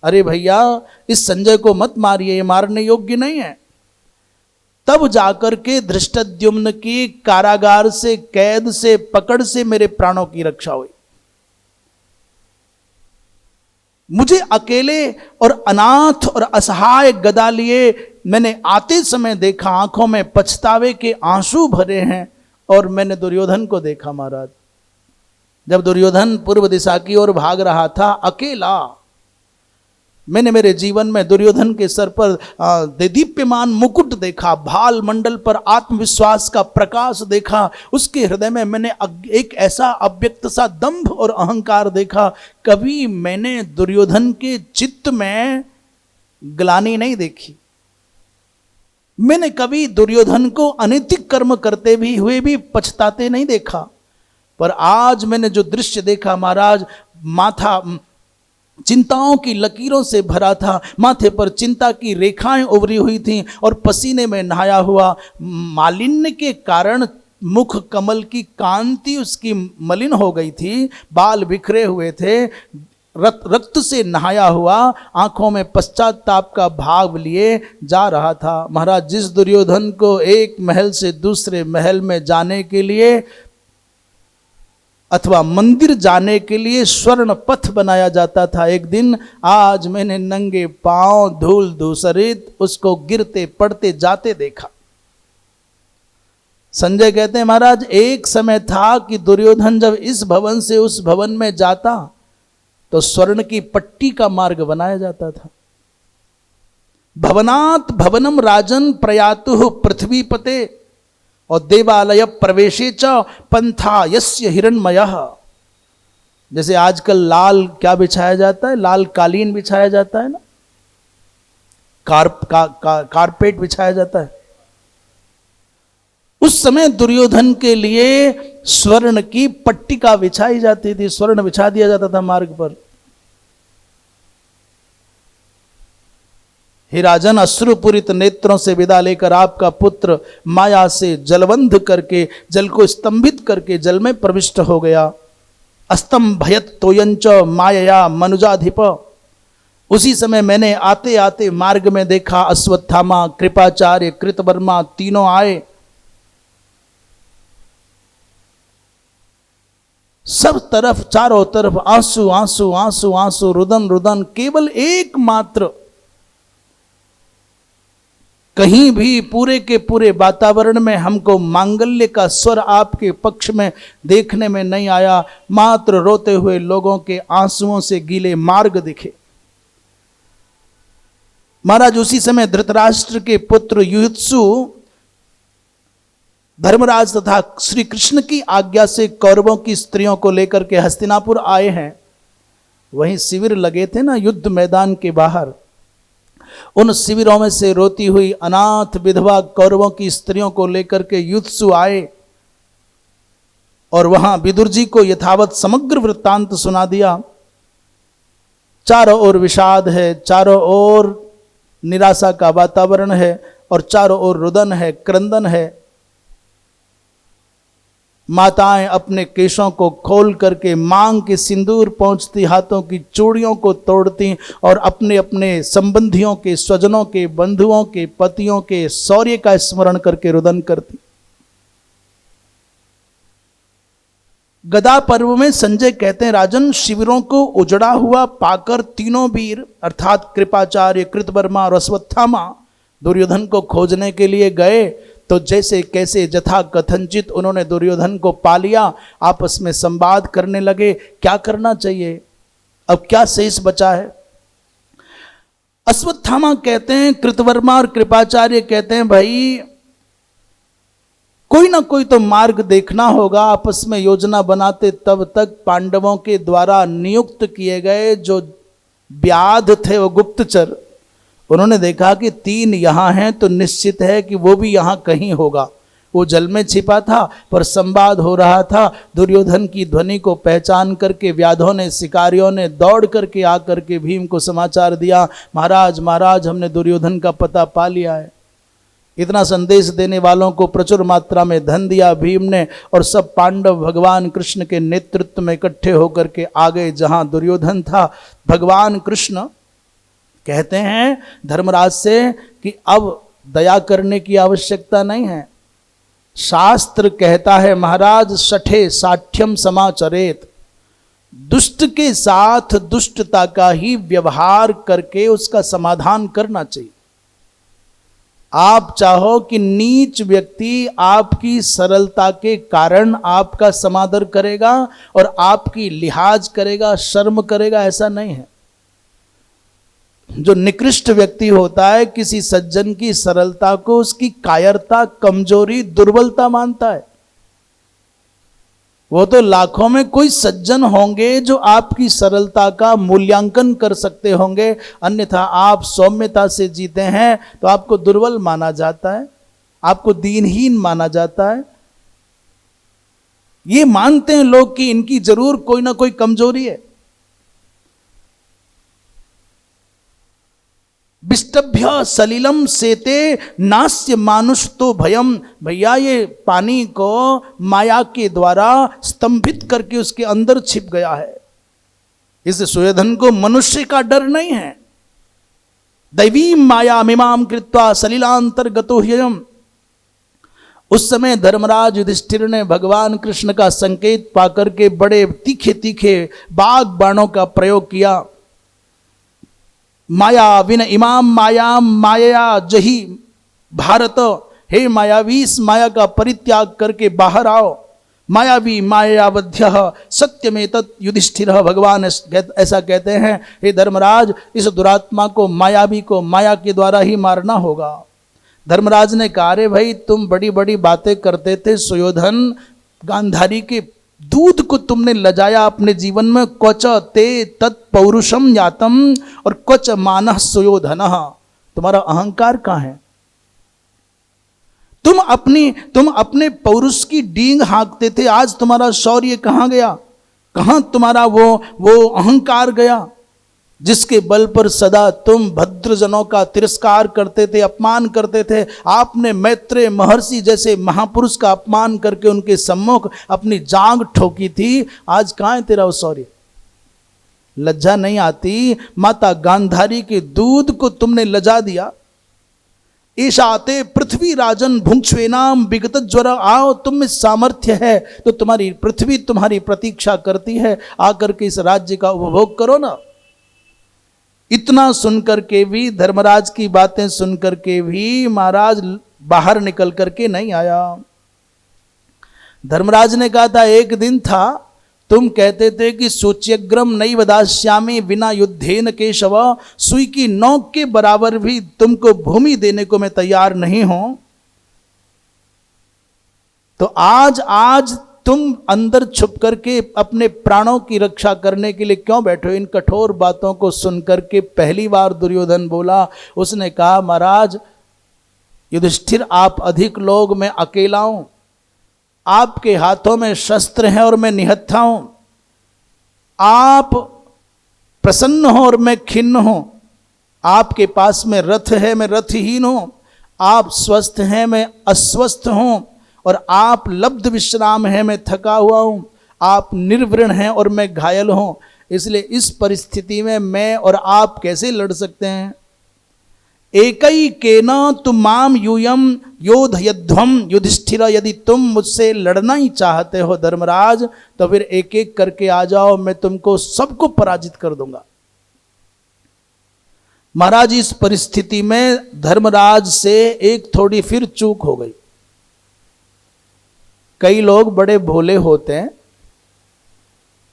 S1: अरे भैया, इस संजय को मत मारिए, ये मारने योग्य नहीं है। तब जाकर के धृष्टद्युम्न की कारागार से, कैद से, पकड़ से मेरे प्राणों की रक्षा हुई। मुझे अकेले और अनाथ और असहाय गदा लिए मैंने आते समय देखा, आंखों में पछतावे के आंसू भरे हैं। और मैंने दुर्योधन को देखा महाराज, जब दुर्योधन पूर्व दिशा की ओर भाग रहा था अकेला, मैंने मेरे जीवन में दुर्योधन के सर पर दीप्यमान मुकुट देखा, भाल मंडल पर आत्मविश्वास का प्रकाश देखा। उसके हृदय में मैंने एक ऐसा अव्यक्त सा दंभ और अहंकार देखा। कभी मैंने दुर्योधन के चित्त में ग्लानि नहीं देखी। मैंने कभी दुर्योधन को अनैतिक कर्म करते भी हुए भी पछताते नहीं देखा। पर आज मैंने जो दृश्य देखा महाराज, माथा चिंताओं की लकीरों से भरा था, माथे पर चिंता की रेखाएं उभरी हुई थीं और पसीने में नहाया हुआ। मालिन्य के कारण मुख कमल की कांति उसकी मलिन हो गई थी, बाल बिखरे हुए थे। रक्त से नहाया हुआ, आंखों में पश्चाताप का भाव लिए जा रहा था। महाराज, जिस दुर्योधन को एक महल से दूसरे महल में जाने के लिए अथवा मंदिर जाने के लिए स्वर्ण पथ बनाया जाता था, एक दिन आज मैंने नंगे पांव धूल धूसरित उसको गिरते पड़ते जाते देखा। संजय कहते हैं महाराज, एक समय था कि दुर्योधन जब इस भवन से उस भवन में जाता तो स्वर्ण की पट्टी का मार्ग बनाया जाता था। भवनात् भवनम राजन प्रयातु पृथ्वीपते और देवालय प्रवेशे च पंथा यस्य हिरण्मयः। जैसे आजकल लाल क्या बिछाया जाता है, लाल कालीन बिछाया जाता है ना, कारपेट बिछाया जाता है। उस समय दुर्योधन के लिए स्वर्ण की पट्टिका बिछाई जाती थी, स्वर्ण बिछा दिया जाता था मार्ग पर। हे राजन, अश्रुपूरित नेत्रों से विदा लेकर आपका पुत्र माया से जलबंध करके, जल को स्तंभित करके जल में प्रविष्ट हो गया। अस्तंभयत तोयंच मायया मनुजाधिप। उसी समय मैंने आते आते मार्ग में देखा अश्वत्थामा, कृपाचार्य, कृतवर्मा तीनों आए। सब तरफ चारों तरफ आंसू आंसू आंसू आंसू, रुदन रुदन। केवल एकमात्र कहीं भी पूरे के पूरे वातावरण में हमको मांगल्य का स्वर आपके पक्ष में देखने में नहीं आया। मात्र रोते हुए लोगों के आंसुओं से गीले मार्ग दिखे। महाराज, उसी समय धृतराष्ट्र के पुत्र युयुत्सु धर्मराज तथा श्री कृष्ण की आज्ञा से कौरवों की स्त्रियों को लेकर के हस्तिनापुर आए हैं। वहीं शिविर लगे थे ना युद्ध मैदान के बाहर, उन शिविरों में से रोती हुई अनाथ विधवा कौरवों की स्त्रियों को लेकर के युयुत्सु आए और वहां विदुर जी को यथावत समग्र वृत्तांत सुना दिया। चारों ओर विषाद है, चारों ओर निराशा का वातावरण है और चारों ओर रुदन है, क्रंदन है। माताएं अपने केशों को खोल करके मांग के सिंदूर पहुंचती, हाथों की चूड़ियों को तोड़ती और अपने अपने संबंधियों के, स्वजनों के, बंधुओं के, पतियों के शौर्य का स्मरण करके रुदन करती। गदा पर्व में संजय कहते हैं राजन, शिविरों को उजड़ा हुआ पाकर तीनों वीर अर्थात कृपाचार्य, कृतवर्मा और अश्वत्थामा दुर्योधन को खोजने के लिए गए तो जैसे कैसे जथा कथनचित उन्होंने दुर्योधन को पा लिया। आपस में संवाद करने लगे, क्या करना चाहिए, अब क्या शेष बचा है। अश्वत्थामा कहते हैं, कृतवर्मा और कृपाचार्य कहते हैं भाई कोई ना कोई तो मार्ग देखना होगा। आपस में योजना बनाते तब तक पांडवों के द्वारा नियुक्त किए गए जो व्याध थे, वो गुप्तचर, उन्होंने देखा कि तीन यहां हैं तो निश्चित है कि वो भी यहां कहीं होगा। वो जल में छिपा था पर संवाद हो रहा था। दुर्योधन की ध्वनि को पहचान करके व्याधों ने, शिकारियों ने दौड़ करके आकर के भीम को समाचार दिया, महाराज महाराज हमने दुर्योधन का पता पा लिया है। इतना संदेश देने वालों को प्रचुर मात्रा में धन दिया भीम ने और सब पांडव भगवान कृष्ण के नेतृत्व में इकट्ठे होकर के आ गए जहां दुर्योधन था। भगवान कृष्ण कहते हैं धर्मराज से कि अब दया करने की आवश्यकता नहीं है। शास्त्र कहता है महाराज, सठे साठ्यम समाचरेत, दुष्ट के साथ दुष्टता का ही व्यवहार करके उसका समाधान करना चाहिए। आप चाहो कि नीच व्यक्ति आपकी सरलता के कारण आपका समादर करेगा और आपकी लिहाज करेगा, शर्म करेगा, ऐसा नहीं है। जो निकृष्ट व्यक्ति होता है किसी सज्जन की सरलता को उसकी कायरता, कमजोरी, दुर्बलता मानता है। वो तो लाखों में कोई सज्जन होंगे जो आपकी सरलता का मूल्यांकन कर सकते होंगे, अन्यथा आप सौम्यता से जीते हैं तो आपको दुर्बल माना जाता है, आपको दीनहीन माना जाता है। ये मानते हैं लोग कि इनकी जरूर कोई ना कोई कमजोरी है। विष्टभ्य सलिलम सेते नास्य मानुष तो भयम। भैया ये पानी को माया के द्वारा स्तंभित करके उसके अंदर छिप गया है। इस सुयोधन को मनुष्य का डर नहीं है। दैवी माया मिमाम कृत्वा सलिलांतर्गतो ह्ययम्। उस समय धर्मराज युधिष्ठिर ने भगवान कृष्ण का संकेत पाकर के बड़े तीखे तीखे बाग बाणों का प्रयोग किया। माया विन इमाम मायाम माया जही भारत, हे मायावी इस माया का परित्याग करके बाहर आओ। मायावी मायावध्य सत्यमेतत् युधिष्ठिर, भगवान ऐसा कहते हैं हे धर्मराज इस दुरात्मा को मायावी को माया के द्वारा ही मारना होगा। धर्मराज ने कहा रे भाई तुम बड़ी बड़ी बातें करते थे, सुयोधन गांधारी के दूध को तुमने लजाया अपने जीवन में। क्वच ते तत्पौरुषम यातम और क्वच मानः सुयोधन, तुम्हारा अहंकार कहाँ है? तुम अपने पौरुष की डींग हाँकते थे, आज तुम्हारा शौर्य कहाँ गया? कहाँ तुम्हारा वो अहंकार गया जिसके बल पर सदा तुम भद्रजनों का तिरस्कार करते थे, अपमान करते थे। आपने मैत्रेय महर्षि जैसे महापुरुष का अपमान करके उनके सम्मुख अपनी जांग ठोकी थी, आज कहाँ है तेरा वो शौर्य? लज्जा नहीं आती? माता गांधारी के दूध को तुमने लजा दिया। ईशाते पृथ्वी राजन भुंक्ष्वेनाम विगत ज्वर, आओ तुम में सामर्थ्य है तो तुम्हारी पृथ्वी तुम्हारी प्रतीक्षा करती है, आकर के इस राज्य का उपभोग करो ना। इतना सुनकर के भी, धर्मराज की बातें सुनकर के भी महाराज बाहर निकल करके नहीं आया। धर्मराज ने कहा था एक दिन था तुम कहते थे कि सूच्यग्रम नहीं वदास्यामी बिना युद्धेन केशव, सुई की नोक के बराबर भी तुमको भूमि देने को मैं तैयार नहीं हूं। तो आज तुम अंदर छुप करके अपने प्राणों की रक्षा करने के लिए क्यों बैठे हो? इन कठोर बातों को सुनकर के पहली बार दुर्योधन बोला। उसने कहा महाराज युधिष्ठिर आप अधिक लोग, मैं अकेला हूं, आपके हाथों में शस्त्र हैं और मैं निहत्था हूं। आप प्रसन्न हो और मैं खिन्न हूं। आपके पास में रथ है, मैं रथहीन हूं। आप स्वस्थ हैं, मैं अस्वस्थ हूं। और आप लब्ध विश्राम हैं, मैं थका हुआ हूं। आप निर्वृण हैं और मैं घायल हूं। इसलिए इस परिस्थिति में मैं और आप कैसे लड़ सकते हैं? एकई केन तुमाम यूयम योधयध्वम युधिष्ठिर, यदि तुम मुझसे लड़ना ही चाहते हो धर्मराज तो फिर एक एक करके आ जाओ, मैं तुमको सबको पराजित कर दूंगा। महाराज इस परिस्थिति में धर्मराज से एक थोड़ी फिर चूक हो गई। कई लोग बड़े भोले होते हैं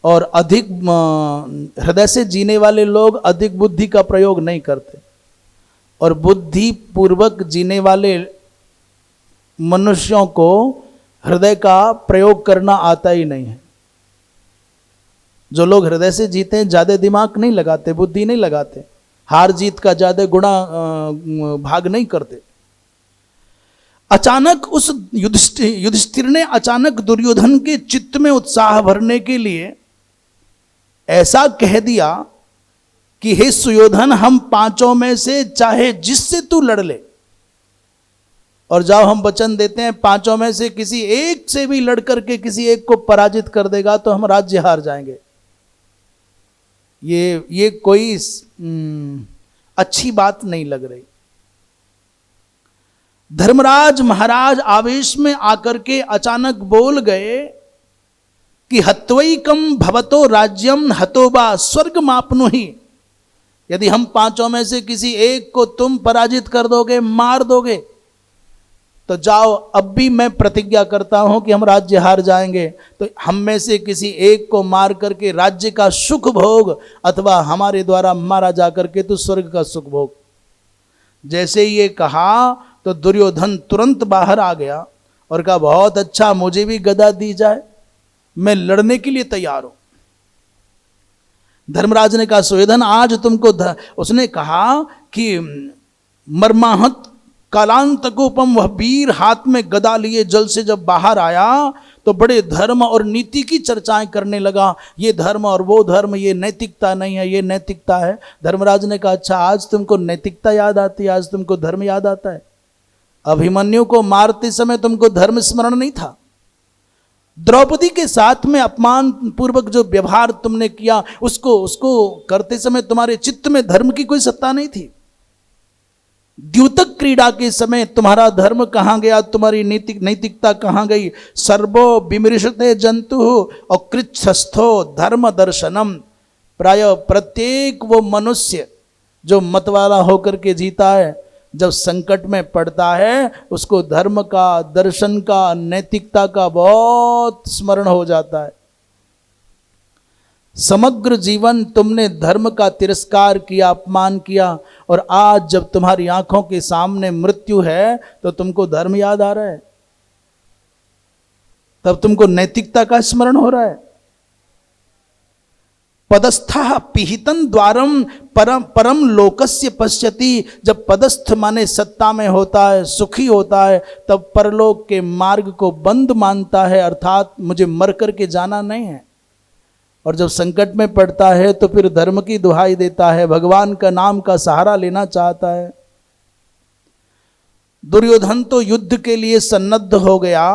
S1: और अधिक हृदय से जीने वाले लोग अधिक बुद्धि का प्रयोग नहीं करते, और बुद्धि पूर्वक जीने वाले मनुष्यों को हृदय का प्रयोग करना आता ही नहीं है। जो लोग हृदय से जीते हैं ज्यादा दिमाग नहीं लगाते, बुद्धि नहीं लगाते, हार जीत का ज्यादा गुणा भाग नहीं करते। अचानक उस युधिष्ठिर ने अचानक दुर्योधन के चित्त में उत्साह भरने के लिए ऐसा कह दिया कि हे सुयोधन हम पांचों में से चाहे जिससे तू लड़ ले, और जाओ हम वचन देते हैं पांचों में से किसी एक से भी लड़ करके किसी एक को पराजित कर देगा तो हम राज्य हार जाएंगे। ये कोई अच्छी बात नहीं लग रही। धर्मराज महाराज आवेश में आकर के अचानक बोल गए कि हत्वैकम भवतो राज्यम हतोबा स्वर्ग मापनुहि, यदि हम पांचों में से किसी एक को तुम पराजित कर दोगे, मार दोगे, तो जाओ अब भी मैं प्रतिज्ञा करता हूं कि हम राज्य हार जाएंगे। तो हम में से किसी एक को मार करके राज्य का सुख भोग, अथवा हमारे द्वारा मारा जाकर के तू स्वर्ग का सुख भोग। जैसे ये कहा तो दुर्योधन तुरंत बाहर आ गया और कहा बहुत अच्छा, मुझे भी गदा दी जाए, मैं लड़ने के लिए तैयार हूं। धर्मराज ने कहा सुयोधन आज तुमको उसने कहा कि मर्माहत कालांतकोपम, वह वीर हाथ में गदा लिए जल से जब बाहर आया तो बड़े धर्म और नीति की चर्चाएं करने लगा। ये धर्म और वो धर्म, ये नैतिकता नहीं है, ये नैतिकता है। धर्मराज ने कहा अच्छा आज तुमको नैतिकता याद आती है, आज तुमको धर्म याद आता है। अभिमन्यु को मारते समय तुमको धर्म स्मरण नहीं था। द्रौपदी के साथ में अपमान पूर्वक जो व्यवहार तुमने किया, उसको उसको करते समय तुम्हारे चित्त में धर्म की कोई सत्ता नहीं थी। द्यूतक क्रीड़ा के समय तुम्हारा धर्म कहाँ गया, तुम्हारी नैतिकता कहाँ गई। सर्वो विमृशते जंतु और कृच्छस्थो धर्म दर्शनम। प्राय प्रत्येक वो मनुष्य जो मतवाला होकर के जीता है, जब संकट में पड़ता है उसको धर्म का, दर्शन का, नैतिकता का बहुत स्मरण हो जाता है। समग्र जीवन तुमने धर्म का तिरस्कार किया, अपमान किया, और आज जब तुम्हारी आंखों के सामने मृत्यु है तो तुमको धर्म याद आ रहा है, तब तुमको नैतिकता का स्मरण हो रहा है। पदस्था पिहितन द्वारम परम लोकस्य पश्यति। जब पदस्थ माने सत्ता में होता है, सुखी होता है, तब परलोक के मार्ग को बंद मानता है, अर्थात मुझे मर करके जाना नहीं है। और जब संकट में पड़ता है तो फिर धर्म की दुहाई देता है, भगवान का नाम का सहारा लेना चाहता है। दुर्योधन तो युद्ध के लिए सन्नद्ध हो गया।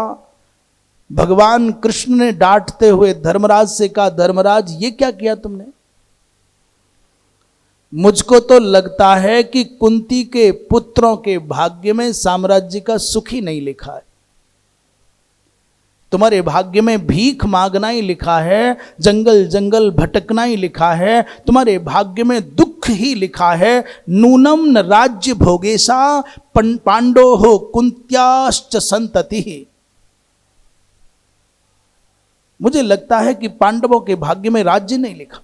S1: भगवान कृष्ण ने डांटते हुए धर्मराज से कहा, धर्मराज ये क्या किया तुमने? मुझको तो लगता है कि कुंती के पुत्रों के भाग्य में साम्राज्य का सुख ही नहीं लिखा है। तुम्हारे भाग्य में भीख मांगना ही लिखा है, जंगल जंगल भटकना ही लिखा है, तुम्हारे भाग्य में दुख ही लिखा है। नूनम न राज्य भोगेशा पांडो हो कुंत्याश्च संतति। मुझे लगता है कि पांडवों के भाग्य में राज्य नहीं लिखा।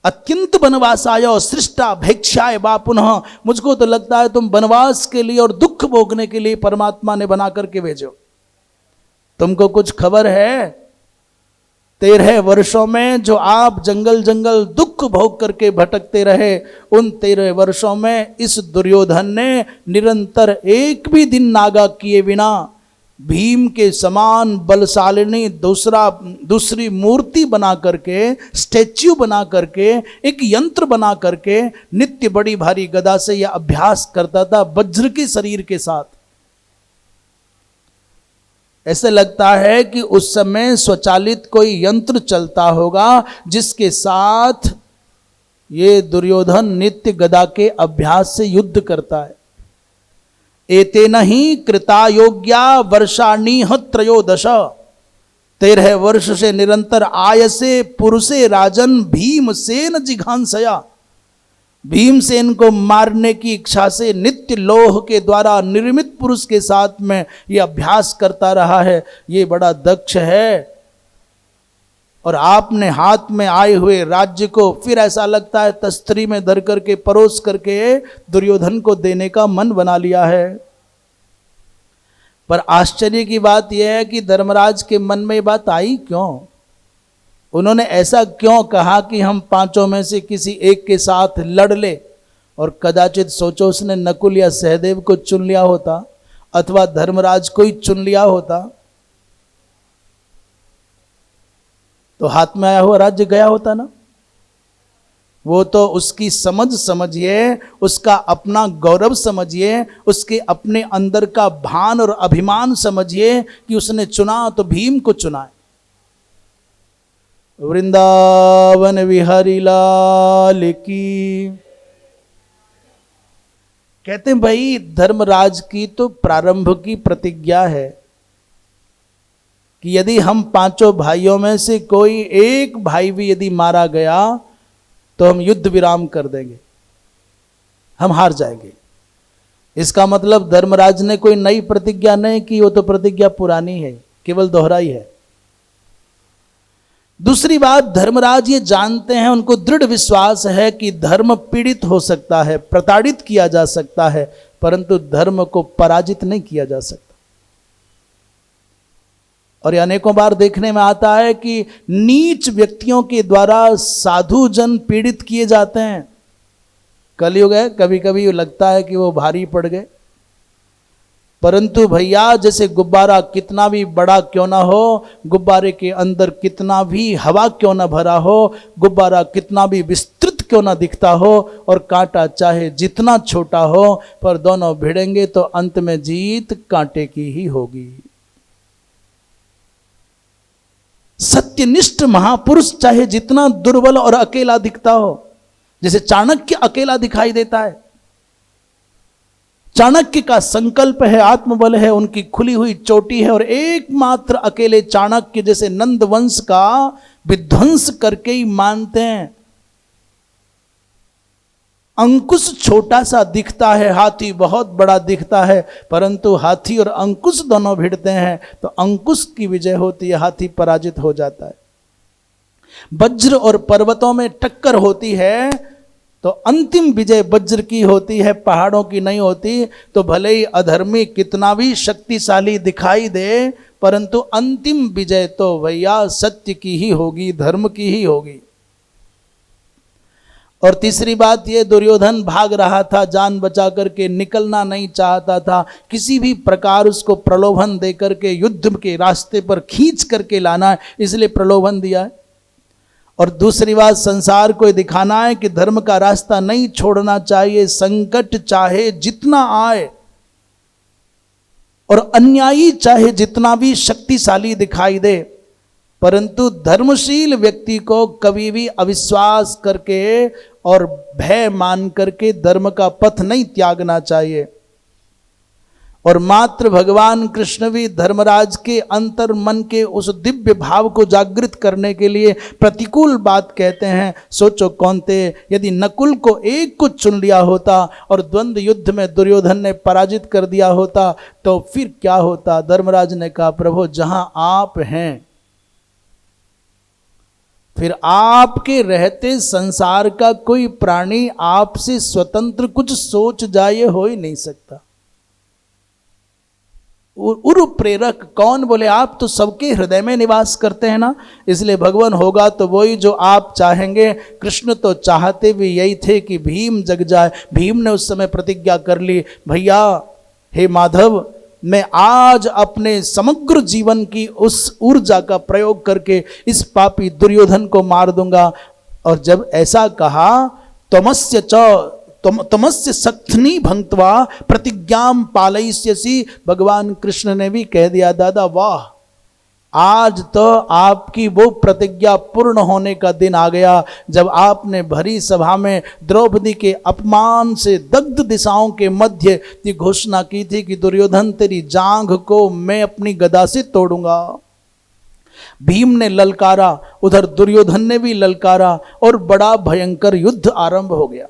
S1: अत्यंत वनवासाय सृष्टा भेक्षाय वा पुनः। मुझको तो लगता है तुम वनवास के लिए और दुख भोगने के लिए परमात्मा ने बना करके भेजो। तुमको कुछ खबर है? 13 वर्षों में जो आप जंगल जंगल दुख भोग करके भटकते रहे, उन 13 वर्षों में इस दुर्योधन ने निरंतर एक भी दिन नागा किए बिना भीम के समान बलशालिनी दूसरी मूर्ति बना करके, स्टैच्यू बना करके, एक यंत्र बना करके नित्य बड़ी भारी गदा से यह अभ्यास करता था, वज्र के शरीर के साथ। ऐसे लगता है कि उस समय स्वचालित कोई यंत्र चलता होगा जिसके साथ ये दुर्योधन नित्य गदा के अभ्यास से युद्ध करता है। एतेन ही कृता योग्या वर्षाणीह त्रयोदश। 13 वर्ष से निरंतर आयसे पुरुषे राजन भीमसेन जिघांसया। भीमसेन को मारने की इच्छा से नित्य लोह के द्वारा निर्मित पुरुष के साथ में यह अभ्यास करता रहा है। ये बड़ा दक्ष है। और आपने हाथ में आए हुए राज्य को फिर ऐसा लगता है तस्तरी में धर करके परोस करके दुर्योधन को देने का मन बना लिया है। पर आश्चर्य की बात यह है कि धर्मराज के मन में ये बात आई क्यों? उन्होंने ऐसा क्यों कहा कि हम पांचों में से किसी एक के साथ लड़ ले? और कदाचित सोचो उसने नकुल या सहदेव को चुन लिया होता, अथवा धर्मराज को ही चुन लिया होता, तो हाथ में आया हुआ राज्य गया होता ना। वो तो उसकी समझ समझिए, उसका अपना गौरव समझिए, उसके अपने अंदर का भान और अभिमान समझिए कि उसने चुना तो भीम को चुना है। वृंदावन विहारी लाल की। कहते हैं भाई धर्मराज की तो प्रारंभ की प्रतिज्ञा है कि यदि हम पांचों भाइयों में से कोई एक भाई भी यदि मारा गया तो हम युद्ध विराम कर देंगे, हम हार जाएंगे। इसका मतलब धर्मराज ने कोई नई प्रतिज्ञा नहीं की, वो तो प्रतिज्ञा पुरानी है, केवल दोहराई है। दूसरी बात, धर्मराज ये जानते हैं, उनको दृढ़ विश्वास है कि धर्म पीड़ित हो सकता है, प्रताड़ित किया जा सकता है, परंतु धर्म को पराजित नहीं किया जा सकता। और अनेकों बार देखने में आता है कि नीच व्यक्तियों के द्वारा साधु जन पीड़ित किए जाते हैं। कलयुग है, कभी कभी लगता है कि वो भारी पड़ गए, परंतु भैया जैसे गुब्बारा कितना भी बड़ा क्यों ना हो, गुब्बारे के अंदर कितना भी हवा क्यों ना भरा हो, गुब्बारा कितना भी विस्तृत क्यों ना दिखता हो, और कांटा चाहे जितना छोटा हो, पर दोनों भिड़ेंगे तो अंत में जीत कांटे की ही होगी। सत्यनिष्ठ महापुरुष चाहे जितना दुर्बल और अकेला दिखता हो, जैसे चाणक्य अकेला दिखाई देता है, चाणक्य का संकल्प है, आत्मबल है, उनकी खुली हुई चोटी है, और एकमात्र अकेले चाणक्य जैसे नंद वंश का विध्वंस करके ही मानते हैं। अंकुश छोटा सा दिखता है, हाथी बहुत बड़ा दिखता है, परंतु हाथी और अंकुश दोनों भिड़ते हैं तो अंकुश की विजय होती है, हाथी पराजित हो जाता है। वज्र और पर्वतों में टक्कर होती है तो अंतिम विजय वज्र की होती है, पहाड़ों की नहीं होती। तो भले ही अधर्मी कितना भी शक्तिशाली दिखाई दे, परंतु अंतिम विजय तो भैया सत्य की ही होगी, धर्म की ही होगी। और तीसरी बात ये, दुर्योधन भाग रहा था, जान बचा करके निकलना नहीं चाहता था, किसी भी प्रकार उसको प्रलोभन दे करके युद्ध के रास्ते पर खींच करके लाना है, इसलिए प्रलोभन दिया है। और दूसरी बात, संसार को दिखाना है कि धर्म का रास्ता नहीं छोड़ना चाहिए, संकट चाहे जितना आए और अन्यायी चाहे जितना भी शक्तिशाली दिखाई दे, परंतु धर्मशील व्यक्ति को कभी भी अविश्वास करके और भय मान करके धर्म का पथ नहीं त्यागना चाहिए। और मात्र भगवान कृष्ण भी धर्मराज के अंतर मन के उस दिव्य भाव को जागृत करने के लिए प्रतिकूल बात कहते हैं। सोचो कौन्ते, यदि नकुल को एक को चुन लिया होता और द्वंद्व युद्ध में दुर्योधन ने पराजित कर दिया होता तो फिर क्या होता। धर्मराज ने कहा, प्रभु जहां आप हैं, फिर आपके रहते संसार का कोई प्राणी आपसे स्वतंत्र कुछ सोच जाए हो ही नहीं सकता। उरु प्रेरक कौन, बोले आप तो सबके हृदय में निवास करते हैं ना, इसलिए भगवान होगा तो वही जो आप चाहेंगे। कृष्ण तो चाहते भी यही थे कि भीम जग जाए। भीम ने उस समय प्रतिज्ञा कर ली, भैया हे माधव, मैं आज अपने समग्र जीवन की उस ऊर्जा का प्रयोग करके इस पापी दुर्योधन को मार दूंगा। और जब ऐसा कहा, तमस्य सख्नी भंक्त्वा प्रतिज्ञाम पालयिष्यसि, भगवान कृष्ण ने भी कह दिया, दादा वाह, आज तो आपकी वो प्रतिज्ञा पूर्ण होने का दिन आ गया जब आपने भरी सभा में द्रौपदी के अपमान से दग्ध दिशाओं के मध्य ये घोषणा की थी कि दुर्योधन तेरी जांघ को मैं अपनी गदा से तोड़ूंगा। भीम ने ललकारा, उधर दुर्योधन ने भी ललकारा और बड़ा भयंकर युद्ध आरंभ हो गया।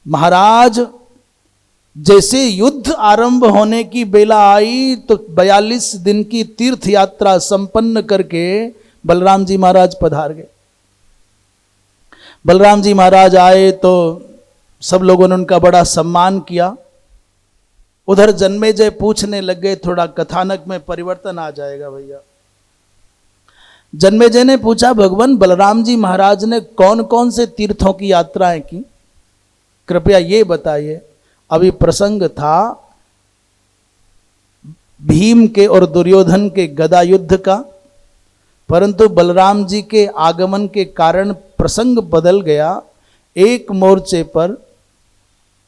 S1: महाराज, जैसे युद्ध आरंभ होने की बेला आई तो 42 दिन की तीर्थ यात्रा संपन्न करके बलराम जी महाराज पधार गए। बलराम जी महाराज आए तो सब लोगों ने उनका बड़ा सम्मान किया। उधर जन्मेजय पूछने लग गए, थोड़ा कथानक में परिवर्तन आ जाएगा भैया। जन्मेजय ने पूछा, भगवान बलराम जी महाराज ने कौन कौन से तीर्थों की यात्राएं की, कृपया ये बताइए। अभी प्रसंग था भीम के और दुर्योधन के गदा युद्ध का, परंतु बलराम जी के आगमन के कारण प्रसंग बदल गया। एक मोर्चे पर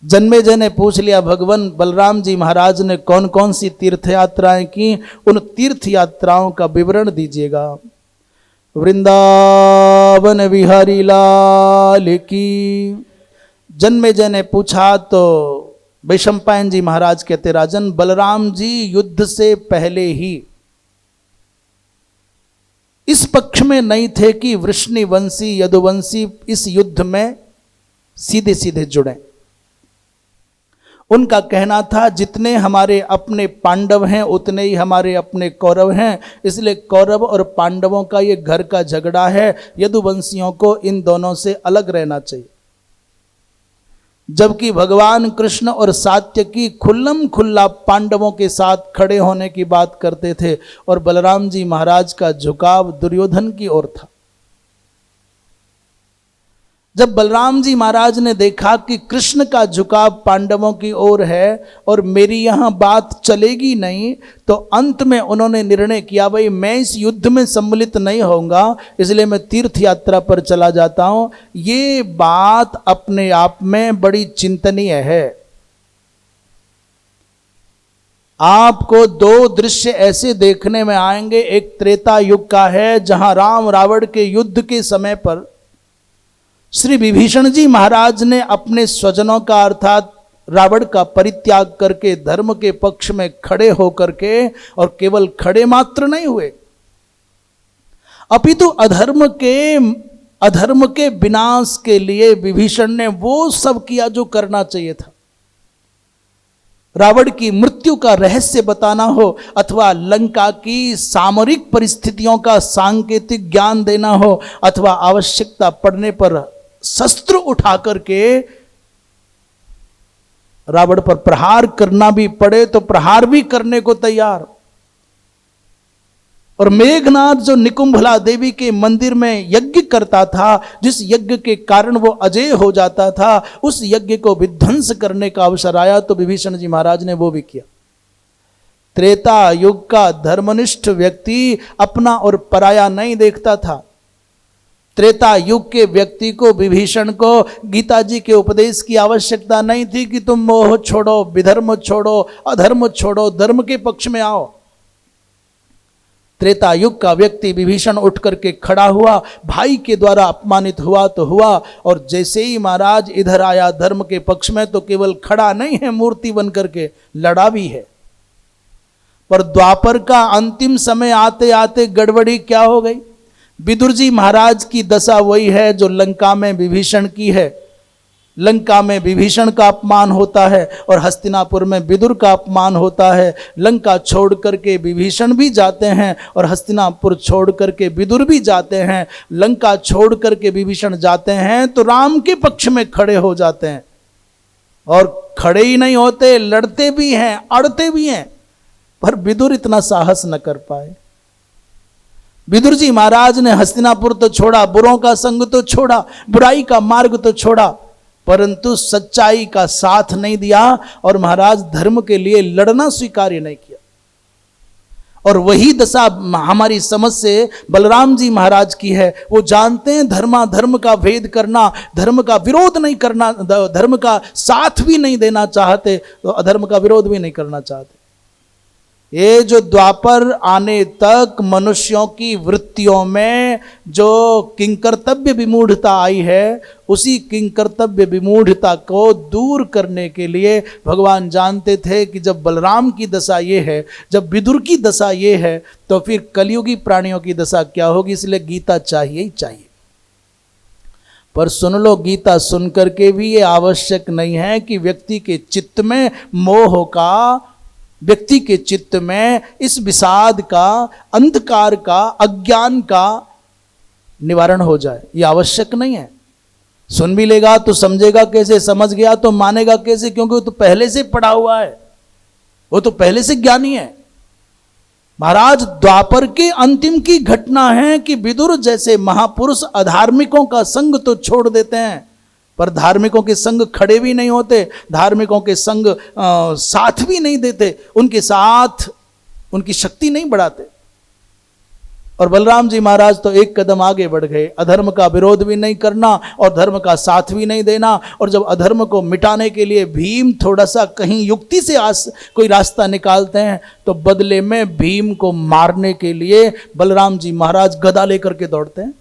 S1: जन्मेजय ने पूछ लिया, भगवान बलराम जी महाराज ने कौन कौन सी तीर्थ यात्राएं की, उन तीर्थ यात्राओं का विवरण दीजिएगा। वृंदावन विहारी लाल की। जन्मेजय ने पूछा तो वैशंपायन जी महाराज कहते, राजन, बलराम जी युद्ध से पहले ही इस पक्ष में नहीं थे कि वृष्णिवंशी यदुवंशी इस युद्ध में सीधे सीधे जुड़े। उनका कहना था जितने हमारे अपने पांडव हैं उतने ही हमारे अपने कौरव हैं, इसलिए कौरव और पांडवों का ये घर का झगड़ा है, यदुवंशियों को इन दोनों से अलग रहना चाहिए। जबकि भगवान कृष्ण और सात्यकी खुल्लम खुल्ला पांडवों के साथ खड़े होने की बात करते थे और बलराम जी महाराज का झुकाव दुर्योधन की ओर था। जब बलराम जी महाराज ने देखा कि कृष्ण का झुकाव पांडवों की ओर है और मेरी यहां बात चलेगी नहीं, तो अंत में उन्होंने निर्णय किया, भाई मैं इस युद्ध में सम्मिलित नहीं होऊंगा, इसलिए मैं तीर्थ यात्रा पर चला जाता हूं। ये बात अपने आप में बड़ी चिंतनीय है। आपको दो दृश्य ऐसे देखने में आएंगे। एक त्रेता युग का है जहां राम रावण के युद्ध के समय पर श्री विभीषण जी महाराज ने अपने स्वजनों का अर्थात रावण का परित्याग करके धर्म के पक्ष में खड़े होकर के, और केवल खड़े मात्र नहीं हुए अपितु अधर्म के विनाश के लिए विभीषण ने वो सब किया जो करना चाहिए था। रावण की मृत्यु का रहस्य बताना हो अथवा लंका की सामरिक परिस्थितियों का सांकेतिक ज्ञान देना हो अथवा आवश्यकता पड़ने पर शस्त्र उठा करके रावण पर प्रहार करना भी पड़े तो प्रहार भी करने को तैयार। और मेघनाथ जो निकुंभला देवी के मंदिर में यज्ञ करता था, जिस यज्ञ के कारण वो अजय हो जाता था, उस यज्ञ को विध्वंस करने का अवसर आया तो विभीषण जी महाराज ने वो भी किया। त्रेता युग का धर्मनिष्ठ व्यक्ति अपना और पराया नहीं देखता था। त्रेता युग के व्यक्ति को, विभीषण को गीता जी के उपदेश की आवश्यकता नहीं थी कि तुम मोह छोड़ो, विधर्म छोड़ो, अधर्म छोड़ो, धर्म के पक्ष में आओ। त्रेता युग का व्यक्ति विभीषण उठ करके खड़ा हुआ, भाई के द्वारा अपमानित हुआ तो हुआ, और जैसे ही महाराज इधर आया धर्म के पक्ष में तो केवल खड़ा नहीं है, मूर्ति बन करके लड़ा भी है। पर द्वापर का अंतिम समय आते आते गड़बड़ी क्या हो गई? विदुर जी महाराज की दशा वही है जो लंका में विभीषण की है। लंका में विभीषण का अपमान होता है और हस्तिनापुर में विदुर का अपमान होता है। लंका छोड़ करके विभीषण भी जाते हैं और हस्तिनापुर छोड़ करके विदुर भी जाते हैं। लंका छोड़ करके विभीषण जाते हैं तो राम के पक्ष में खड़े हो जाते हैं, और खड़े ही नहीं होते, लड़ते भी हैं, अड़ते भी हैं, पर विदुर इतना साहस न कर पाए। विदुर जी महाराज ने हस्तिनापुर तो छोड़ा, बुरों का संग तो छोड़ा, बुराई का मार्ग तो छोड़ा, परंतु सच्चाई का साथ नहीं दिया और महाराज धर्म के लिए लड़ना स्वीकार्य नहीं किया। और वही दशा हमारी समझ से बलराम जी महाराज की है। वो जानते हैं धर्म का भेद करना, धर्म का विरोध नहीं करना, धर्म का साथ भी नहीं देना चाहते तो अधर्म का विरोध भी नहीं करना चाहते। ये जो द्वापर आने तक मनुष्यों की वृत्तियों में जो किंकर्तव्य विमूढ़ता आई है, उसी किंकर्तव्य विमूढ़ता को दूर करने के लिए भगवान जानते थे कि जब बलराम की दशा ये है, जब विदुर की दशा ये है, तो फिर कलयुगी प्राणियों की दशा क्या होगी। इसलिए गीता चाहिए ही चाहिए। पर सुन लो, गीता सुन करके भी ये आवश्यक नहीं है कि व्यक्ति के चित्त में मोह का, व्यक्ति के चित्त में इस विषाद का, अंधकार का, अज्ञान का निवारण हो जाए। ये आवश्यक नहीं है। सुन भी लेगा तो समझेगा कैसे, समझ गया तो मानेगा कैसे, क्योंकि वो तो पहले से पढ़ा हुआ है, वो तो पहले से ज्ञानी है। महाराज द्वापर के अंतिम की घटना है कि विदुर जैसे महापुरुष अधार्मिकों का संग तो छोड़ देते हैं, पर धार्मिकों के संग खड़े भी नहीं होते, धार्मिकों के संग साथ भी नहीं देते, उनके साथ उनकी शक्ति नहीं बढ़ाते। और बलराम जी महाराज तो एक कदम आगे बढ़ गए। अधर्म का विरोध भी नहीं करना और धर्म का साथ भी नहीं देना। और जब अधर्म को मिटाने के लिए भीम थोड़ा सा कहीं युक्ति से कोई रास्ता निकालते हैं, तो बदले में भीम को मारने के लिए बलराम जी महाराज गदा लेकर के दौड़ते हैं।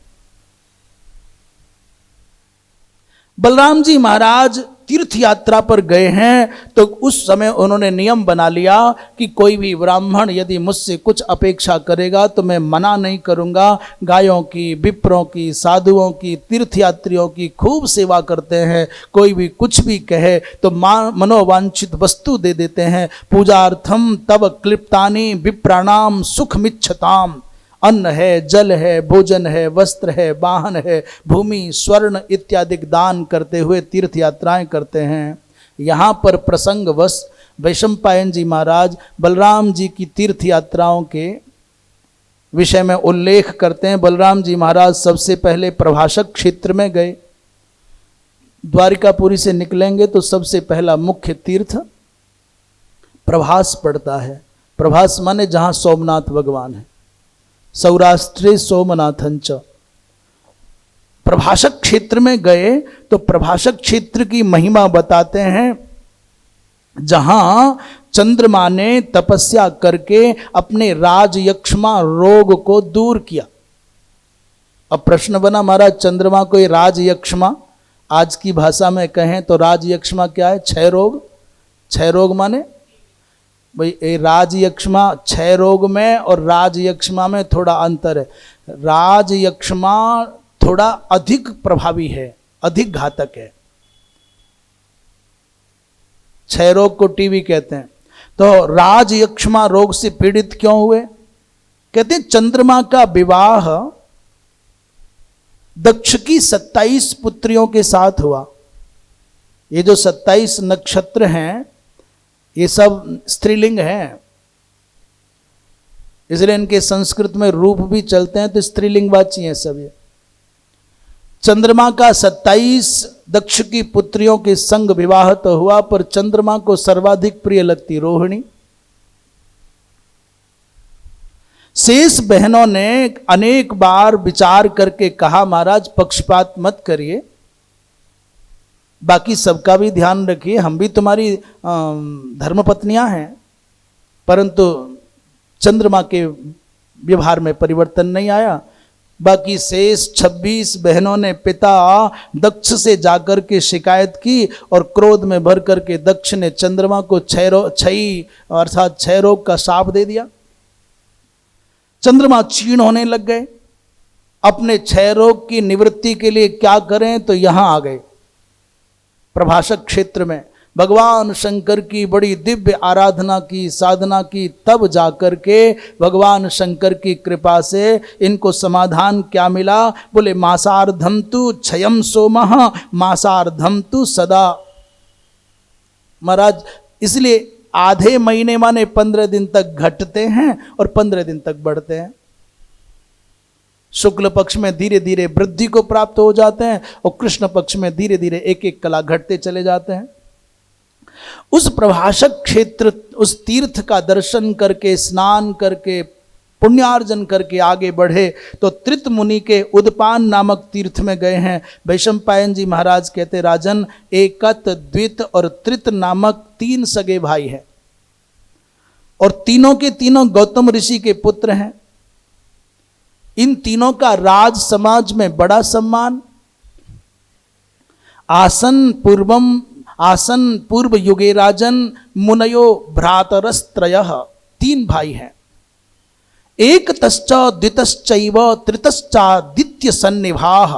S1: बलराम जी महाराज तीर्थ यात्रा पर गए हैं तो उस समय उन्होंने नियम बना लिया कि कोई भी ब्राह्मण यदि मुझसे कुछ अपेक्षा करेगा तो मैं मना नहीं करूंगा। गायों की, विप्रों की, साधुओं की, तीर्थयात्रियों की खूब सेवा करते हैं। कोई भी कुछ भी कहे तो मनोवांछित वस्तु दे देते हैं। पूजार्थम तब क्लिप्तानि विप्राणाम सुखमिच्छताम। अन्न है, जल है, भोजन है, वस्त्र है, वाहन है, भूमि, स्वर्ण इत्यादि दान करते हुए तीर्थ यात्राएं करते हैं। यहाँ पर प्रसंगवश वैशंपायन जी महाराज बलराम जी की तीर्थ यात्राओं के विषय में उल्लेख करते हैं। बलराम जी महाराज सबसे पहले प्रभाषक क्षेत्र में गए। द्वारिकापुरी से निकलेंगे तो सबसे पहला मुख्य तीर्थ प्रभास पड़ता है। प्रभास माने जहाँ सोमनाथ भगवान है। सौराष्ट्रे सोमनाथंच। प्रभाषक क्षेत्र में गए तो प्रभाषक क्षेत्र की महिमा बताते हैं, जहां चंद्रमा ने तपस्या करके अपने राजयक्ष्मा रोग को दूर किया। अब प्रश्न बना, महाराज चंद्रमा कोई राजयक्ष्मा, आज की भाषा में कहें तो राजयक्ष्मा क्या है? क्षय रोग। क्षय रोग माने भाई ये राजयक्ष्मा, क्षय रोग में और राजयक्ष्मा में थोड़ा अंतर है। राजयक्ष्मा थोड़ा अधिक प्रभावी है, अधिक घातक है। क्षय रोग को टीबी कहते हैं। तो राजयक्ष्मा रोग से पीड़ित क्यों हुए? कहते हैं चंद्रमा का विवाह दक्ष की 27 पुत्रियों के साथ हुआ। ये जो 27 नक्षत्र हैं ये सब स्त्रीलिंग हैं, इसलिए इनके संस्कृत में रूप भी चलते हैं तो स्त्रीलिंगवाची हैं सब। ये चंद्रमा का 27 दक्ष की पुत्रियों के संग विवाह तो हुआ, पर चंद्रमा को सर्वाधिक प्रिय लगती रोहिणी। शेष बहनों ने अनेक बार विचार करके कहा महाराज पक्षपात मत करिए, बाकी सबका भी ध्यान रखिए, हम भी तुम्हारी धर्मपत्नियां हैं, परंतु चंद्रमा के व्यवहार में परिवर्तन नहीं आया। बाकी शेष 26 बहनों ने पिता दक्ष से जाकर के शिकायत की और क्रोध में भर करके दक्ष ने चंद्रमा को क्षयी अर्थात क्षय रोग का शाप दे दिया। चंद्रमा क्षीण होने लग गए। अपने क्षय रोग की निवृत्ति के लिए क्या करें तो यहां आ गए प्रभाषक क्षेत्र में। भगवान शंकर की बड़ी दिव्य आराधना की, साधना की, तब जाकर के भगवान शंकर की कृपा से इनको समाधान क्या मिला? बोले मासार्धम तु क्षयम सोमः मासार्धम तु सदा। महाराज इसलिए आधे महीने माने 15 दिन तक घटते हैं और 15 दिन तक बढ़ते हैं। शुक्ल पक्ष में धीरे धीरे वृद्धि को प्राप्त हो जाते हैं और कृष्ण पक्ष में धीरे धीरे एक एक कला घटते चले जाते हैं। उस प्रभाषक क्षेत्र, उस तीर्थ का दर्शन करके, स्नान करके, पुण्यार्जन करके आगे बढ़े तो त्रित मुनि के उदपान नामक तीर्थ में गए हैं। वैशंपायन जी महाराज कहते राजन एकत, द्वित और त्रित नामक 3 सगे भाई हैं और तीनों के तीनों गौतम ऋषि के पुत्र हैं। इन तीनों का राज समाज में बड़ा सम्मान। आसन पूर्व युगे राजन मुनयो भ्रातरस्त्रयः, 3 भाई हैं। एक तश्च द्वितश्चैव तृतश्चादित्य सन्निभाः,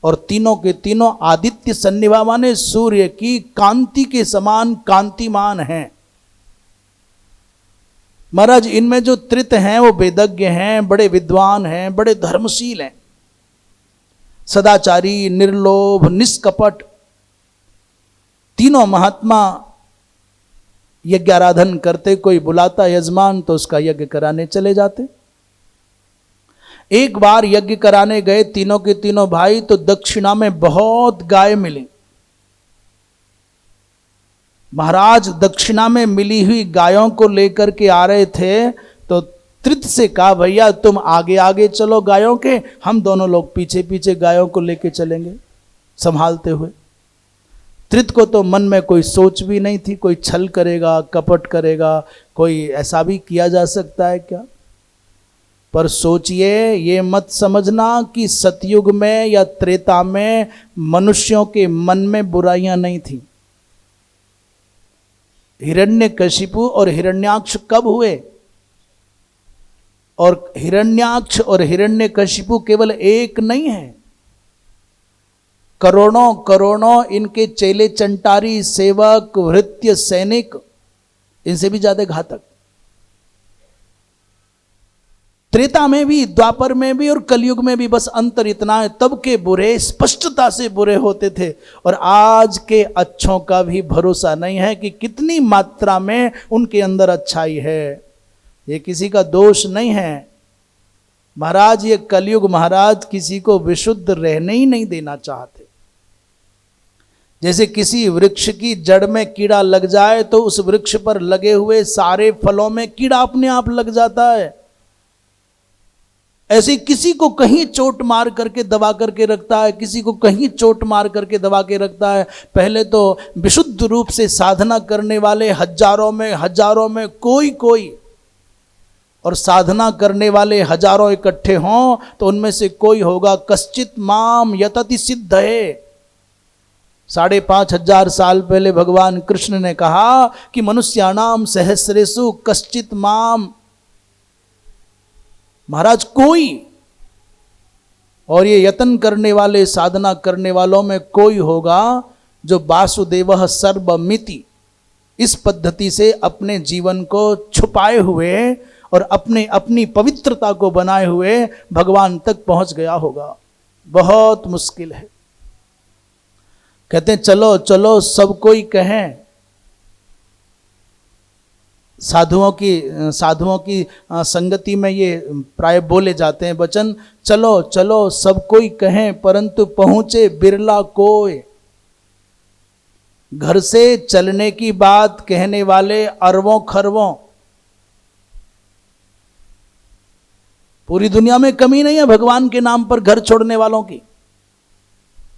S1: और तीनों के तीनों आदित्य सन्निभा माने सूर्य की कांति के समान कांतिमान हैं। महाराज इनमें जो त्रित हैं वो वेदज्ञ हैं, बड़े विद्वान हैं, बड़े धर्मशील हैं, सदाचारी, निर्लोभ, निष्कपट। तीनों महात्मा यज्ञ आराधन करते, कोई बुलाता यजमान तो उसका यज्ञ कराने चले जाते। एक बार यज्ञ कराने गए तीनों के तीनों भाई, तो दक्षिणा में बहुत गाय मिली। महाराज दक्षिणा में मिली हुई गायों को लेकर के आ रहे थे तो त्रित से कहा भैया तुम आगे आगे चलो गायों के, हम दोनों लोग पीछे पीछे गायों को लेके चलेंगे संभालते हुए। त्रित को तो मन में कोई सोच भी नहीं थी, कोई छल करेगा, कपट करेगा, कोई ऐसा भी किया जा सकता है क्या? पर सोचिए, ये मत समझना कि सतयुग में या त्रेता में मनुष्यों के मन में बुराइयां नहीं थी। हिरण्यकशिपु और हिरण्याक्ष कब हुए? और हिरण्याक्ष और हिरण्यकशिपु केवल एक नहीं है, करोड़ों करोड़ों इनके चेले चंटारी, सेवक, भृत्य, सैनिक, इनसे भी ज्यादा घातक। त्रेता में भी, द्वापर में भी और कलयुग में भी बस अंतर इतना है, तब के बुरे स्पष्टता से बुरे होते थे और आज के अच्छों का भी भरोसा नहीं है कि कितनी मात्रा में उनके अंदर अच्छाई है। ये किसी का दोष नहीं है महाराज, ये कलयुग महाराज किसी को विशुद्ध रहने ही नहीं देना चाहते। जैसे किसी वृक्ष की जड़ में कीड़ा लग जाए तो उस वृक्ष पर लगे हुए सारे फलों में कीड़ा अपने आप लग जाता है, ऐसे किसी को कहीं चोट मार करके दबा करके रखता है, किसी को कहीं चोट मार करके दबा के रखता है। पहले तो विशुद्ध रूप से साधना करने वाले हजारों में कोई और साधना करने वाले हजारों इकट्ठे हों तो उनमें से कोई होगा कश्चित माम यतति सिद्ध है। 5,500 साल पहले भगवान कृष्ण ने कहा कि मनुष्याणाम सहस्रेषु कश्चित माम, महाराज कोई, और ये यत्न करने वाले साधना करने वालों में कोई होगा जो वासुदेवः सर्वमिति इस पद्धति से अपने जीवन को छुपाए हुए और अपनी पवित्रता को बनाए हुए भगवान तक पहुंच गया होगा। बहुत मुश्किल है। कहते हैं चलो चलो सब कोई कहें, साधुओं की संगति में ये प्राय बोले जाते हैं वचन, चलो चलो सब कोई कहें परंतु पहुंचे बिरला कोई। घर से चलने की बात कहने वाले अरबों खरबों, पूरी दुनिया में कमी नहीं है भगवान के नाम पर घर छोड़ने वालों की,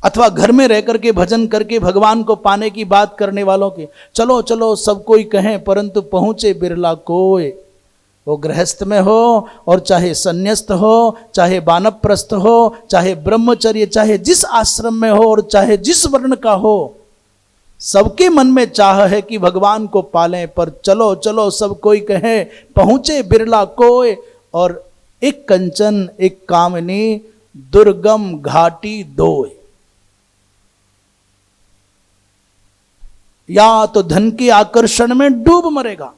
S1: अथवा घर में रह करके भजन करके भगवान को पाने की बात करने वालों की। चलो चलो सब कोई कहें परंतु पहुंचे बिरला कोई। वो गृहस्थ में हो और चाहे संन्यास्त हो, चाहे वानप्रस्थ हो, चाहे ब्रह्मचर्य, चाहे जिस आश्रम में हो और चाहे जिस वर्ण का हो, सबके मन में चाह है कि भगवान को पालें। पर चलो चलो सब कोई कहे पहुंचे बिरला कोई। और एक कंचन एक कामनी दुर्गम घाटी दोय। या तो धन के आकर्षण में डूब मरेगा,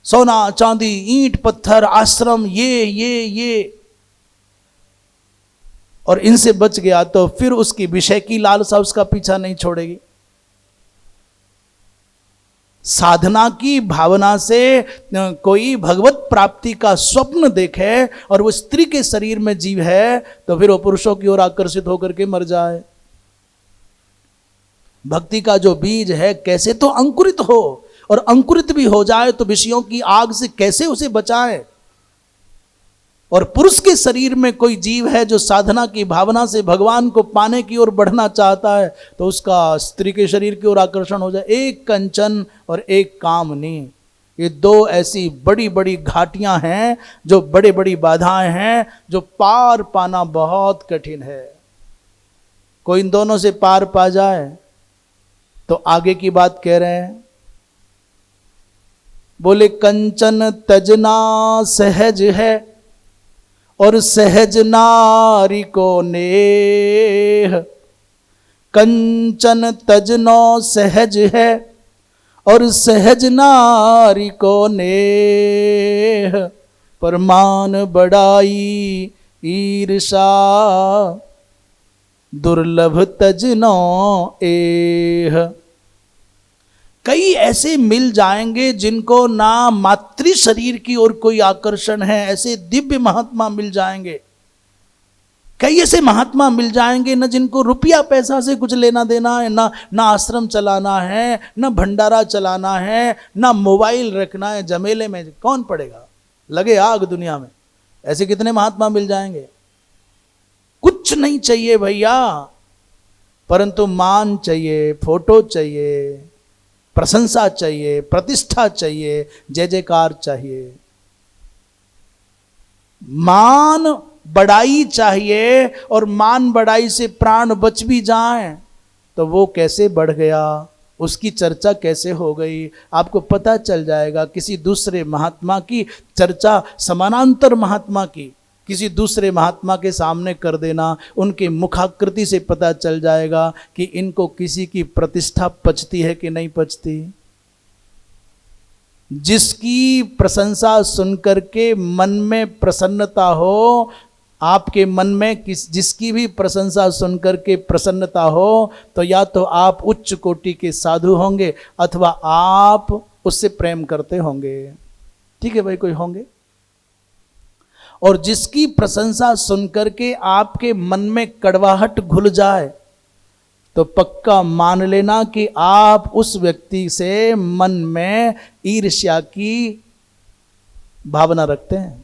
S1: सोना चांदी ईंट पत्थर आश्रम ये और इनसे बच गया तो फिर उसकी विषय की लालसा उसका पीछा नहीं छोड़ेगी। साधना की भावना से कोई भगवत प्राप्ति का स्वप्न देखे और वो स्त्री के शरीर में जीव है तो फिर वो पुरुषों की ओर आकर्षित होकर के मर जाए। भक्ति का जो बीज है कैसे तो अंकुरित हो, और अंकुरित भी हो जाए तो विषयों की आग से कैसे उसे बचाए। और पुरुष के शरीर में कोई जीव है जो साधना की भावना से भगवान को पाने की ओर बढ़ना चाहता है तो उसका स्त्री के शरीर की ओर आकर्षण हो जाए। एक कंचन और एक कामनी, ये दो ऐसी बड़ी बड़ी घाटियां हैं, जो बड़ी बड़ी बाधाएं हैं, जो पार पाना बहुत कठिन है। कोई इन दोनों से पार पा जाए तो आगे की बात कह रहे हैं, बोले कंचन तजना सहज है और सहज नारी को नेह। कंचन तजनो सहज है और सहज नारी को नेह। परमान बड़ाई ईर्षा दुर्लभ तजनो एह। कई ऐसे मिल जाएंगे जिनको ना मातृ शरीर की ओर कोई आकर्षण है, ऐसे दिव्य महात्मा मिल जाएंगे। कई ऐसे महात्मा मिल जाएंगे न जिनको रुपया पैसा से कुछ लेना देना है, ना आश्रम चलाना है, ना भंडारा चलाना है, ना मोबाइल रखना है। जमेले में कौन पड़ेगा, लगे आग दुनिया में। ऐसे कितने महात्मा मिल जाएंगे। कुछ नहीं चाहिए भैया, परंतु मान चाहिए, फोटो चाहिए, प्रशंसा चाहिए, प्रतिष्ठा चाहिए, जय जयकार चाहिए, मान बड़ाई चाहिए। और मान बड़ाई से प्राण बच भी जाएं तो वो कैसे बढ़ गया, उसकी चर्चा कैसे हो गई, आपको पता चल जाएगा। किसी दूसरे महात्मा की चर्चा समानांतर महात्मा की किसी दूसरे महात्मा के सामने कर देना, उनके मुखाकृति से पता चल जाएगा कि इनको किसी की प्रतिष्ठा पचती है कि नहीं पचती। जिसकी प्रशंसा सुनकर के मन में प्रसन्नता हो, आपके मन में जिसकी भी प्रशंसा सुनकर के प्रसन्नता हो, तो या तो आप उच्च कोटि के साधु होंगे अथवा आप उससे प्रेम करते होंगे। ठीक है भाई, कोई होंगे। और जिसकी प्रशंसा सुनकर के आपके मन में कड़वाहट घुल जाए तो पक्का मान लेना कि आप उस व्यक्ति से मन में ईर्ष्या की भावना रखते हैं।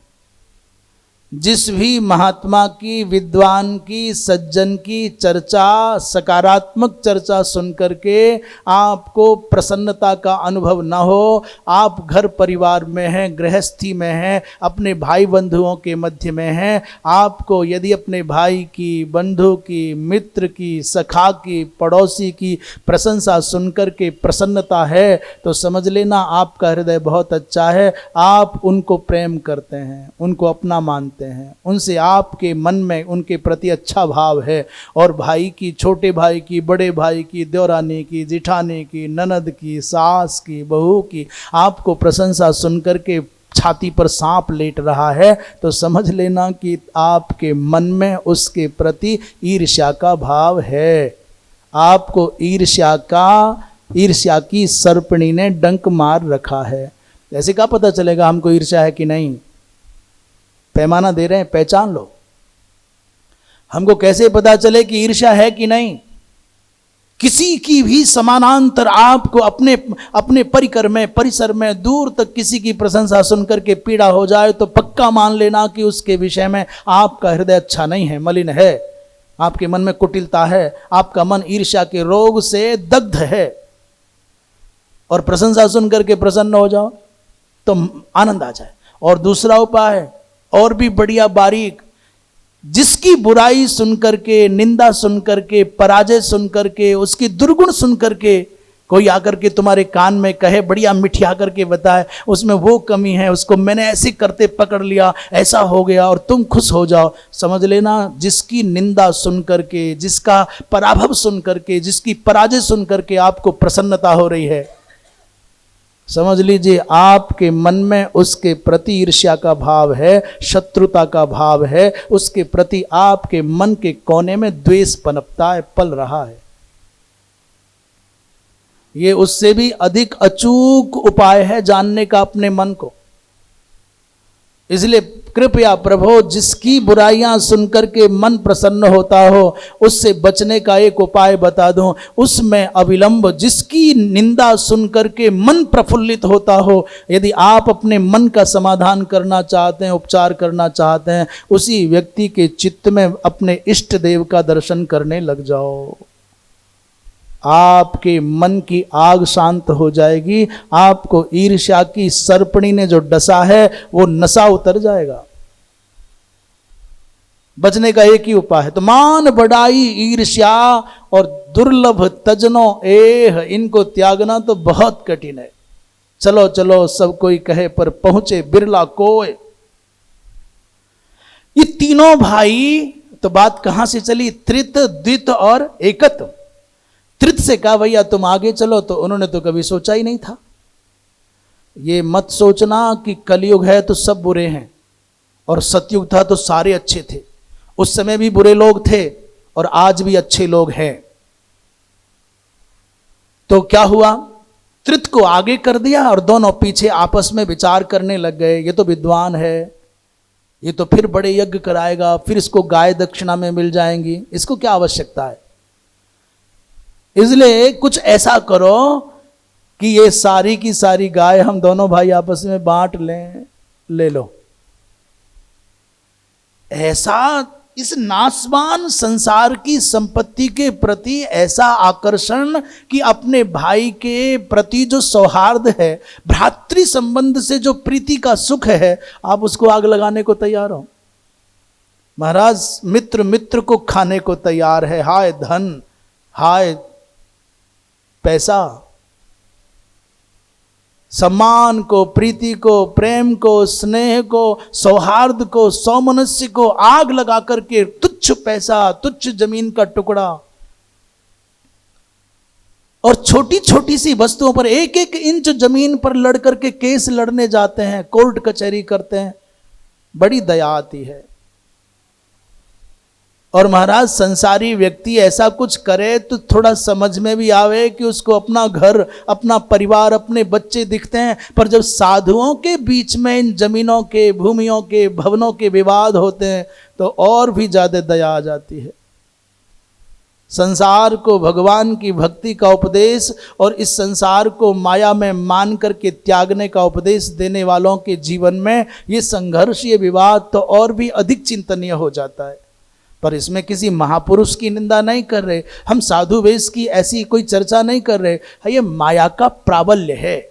S1: जिस भी महात्मा की, विद्वान की, सज्जन की चर्चा, सकारात्मक चर्चा सुन करके आपको प्रसन्नता का अनुभव न हो, आप घर परिवार में हैं, गृहस्थी में हैं, अपने भाई बंधुओं के मध्य में हैं, आपको यदि अपने भाई की, बंधु की, मित्र की, सखा की, पड़ोसी की प्रशंसा सुन करके प्रसन्नता है तो समझ लेना आपका हृदय बहुत अच्छा है, आप उनको प्रेम करते हैं, उनको अपना मानते हैं, उनसे आपके मन में उनके प्रति अच्छा भाव है। और भाई की, छोटे भाई की, बड़े भाई की, देवरानी की, जिठानी की, ननद की, सास की, बहू की आपको प्रशंसा सुनकर के छाती पर सांप लेट रहा है तो समझ लेना कि आपके मन में उसके प्रति ईर्ष्या का भाव है। आपको ईर्ष्या की सर्पणी ने डंक मार रखा है। ऐसे क्या पता चलेगा हमको ईर्ष्या है कि नहीं? पैमाना दे रहे हैं, पहचान लो। हमको कैसे पता चले कि ईर्ष्या है कि नहीं? किसी की भी समानांतर आपको अपने परिसर में दूर तक किसी की प्रशंसा सुनकर के पीड़ा हो जाए तो पक्का मान लेना कि उसके विषय में आपका हृदय अच्छा नहीं है, मलिन है, आपके मन में कुटिलता है, आपका मन ईर्ष्या के रोग से दग्ध है। और प्रशंसा सुनकर के प्रसन्न हो जाओ तो आनंद आ जाए। और दूसरा उपाय है और भी बढ़िया बारीक, जिसकी बुराई सुनकर के, निंदा सुनकर के, पराजय सुनकर के, उसकी दुर्गुण सुनकर के कोई आकर के तुम्हारे कान में कहे, बढ़िया मिठिया करके बताए उसमें वो कमी है, उसको मैंने ऐसे करते पकड़ लिया, ऐसा हो गया, और तुम खुश हो जाओ, समझ लेना जिसकी निंदा सुनकर के, जिसका पराभव सुनकर के, जिसकी पराजय सुनकर के आपको प्रसन्नता हो रही है, समझ लीजिए आपके मन में उसके प्रति ईर्ष्या का भाव है, शत्रुता का भाव है, उसके प्रति आपके मन के कोने में द्वेष पनपता है, पल रहा है। ये उससे भी अधिक अचूक उपाय है जानने का अपने मन को। इसलिए कृपया प्रभु, जिसकी बुराइयां सुनकर के मन प्रसन्न होता हो उससे बचने का एक उपाय बता दूं, उसमें अविलंब जिसकी निंदा सुनकर के मन प्रफुल्लित होता हो, यदि आप अपने मन का समाधान करना चाहते हैं, उपचार करना चाहते हैं, उसी व्यक्ति के चित्त में अपने इष्ट देव का दर्शन करने लग जाओ। आपके मन की आग शांत हो जाएगी, आपको ईर्ष्या की सर्पणी ने जो डसा है वो नशा उतर जाएगा। बचने का एक ही उपाय है, तो मान बढ़ाई, ईर्ष्या और दुर्लभ तजनो एह, इनको त्यागना तो बहुत कठिन है। चलो चलो सब कोई कहे पर पहुंचे बिरला कोय। ये तीनों भाई, तो बात कहां से चली? त्रित, द्वित और एकत्व। त्रित से कहा भैया तुम आगे चलो, तो उन्होंने तो कभी सोचा ही नहीं था। ये मत सोचना कि कलयुग है तो सब बुरे हैं और सतयुग था तो सारे अच्छे थे। उस समय भी बुरे लोग थे और आज भी अच्छे लोग हैं। तो क्या हुआ? त्रित को आगे कर दिया और दोनों पीछे आपस में विचार करने लग गए। ये तो विद्वान है, ये तो फिर बड़े यज्ञ कराएगा, फिर इसको गाय दक्षिणा में मिल जाएंगी, इसको क्या आवश्यकता है? इसलिए कुछ ऐसा करो कि ये सारी की सारी गाय हम दोनों भाई आपस में बांट लें, ले लो। ऐसा इस नासवान संसार की संपत्ति के प्रति ऐसा आकर्षण कि अपने भाई के प्रति जो सौहार्द है, भ्रातृ संबंध से जो प्रीति का सुख है, आप उसको आग लगाने को तैयार हो। महाराज, मित्र मित्र को खाने को तैयार है। हाय धन, हाय पैसा, सम्मान को, प्रीति को, प्रेम को, स्नेह को, सौहार्द को, सौमनस्य को आग लगा करके तुच्छ पैसा, तुच्छ जमीन का टुकड़ा और छोटी छोटी सी वस्तुओं पर, एक एक इंच जमीन पर लड़ करके केस लड़ने जाते हैं, कोर्ट कचहरी करते हैं। बड़ी दया आती है। और महाराज, संसारी व्यक्ति ऐसा कुछ करे तो थोड़ा समझ में भी आवे कि उसको अपना घर, अपना परिवार, अपने बच्चे दिखते हैं। पर जब साधुओं के बीच में इन जमीनों के, भूमियों के, भवनों के विवाद होते हैं तो और भी ज्यादा दया आ जाती है। संसार को भगवान की भक्ति का उपदेश और इस संसार को माया में मान करके त्यागने का उपदेश देने वालों के जीवन में ये संघर्ष, ये विवाद तो और भी अधिक चिंतनीय हो जाता है। पर इसमें किसी महापुरुष की निंदा नहीं कर रहे, हम साधु वेश की ऐसी कोई चर्चा नहीं कर रहे, ये माया का प्राबल्य है।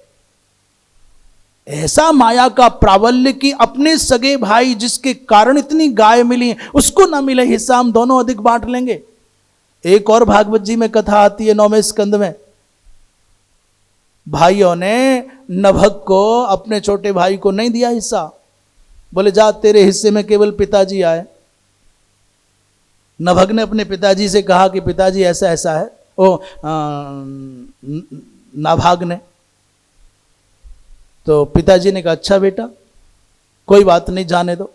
S1: ऐसा माया का प्राबल्य कि अपने सगे भाई जिसके कारण इतनी गाय मिली उसको ना मिले हिस्सा, हम दोनों अधिक बांट लेंगे। एक और भागवत जी में कथा आती है 9वें स्कंद में, भाइयों ने नभग को अपने छोटे भाई को नहीं दिया हिस्सा, बोले जा तेरे हिस्से में केवल पिताजी आए। नभग ने अपने पिताजी से कहा कि पिताजी ऐसा ऐसा है। नाभाग ने, तो पिताजी ने कहा अच्छा बेटा कोई बात नहीं, जाने दो।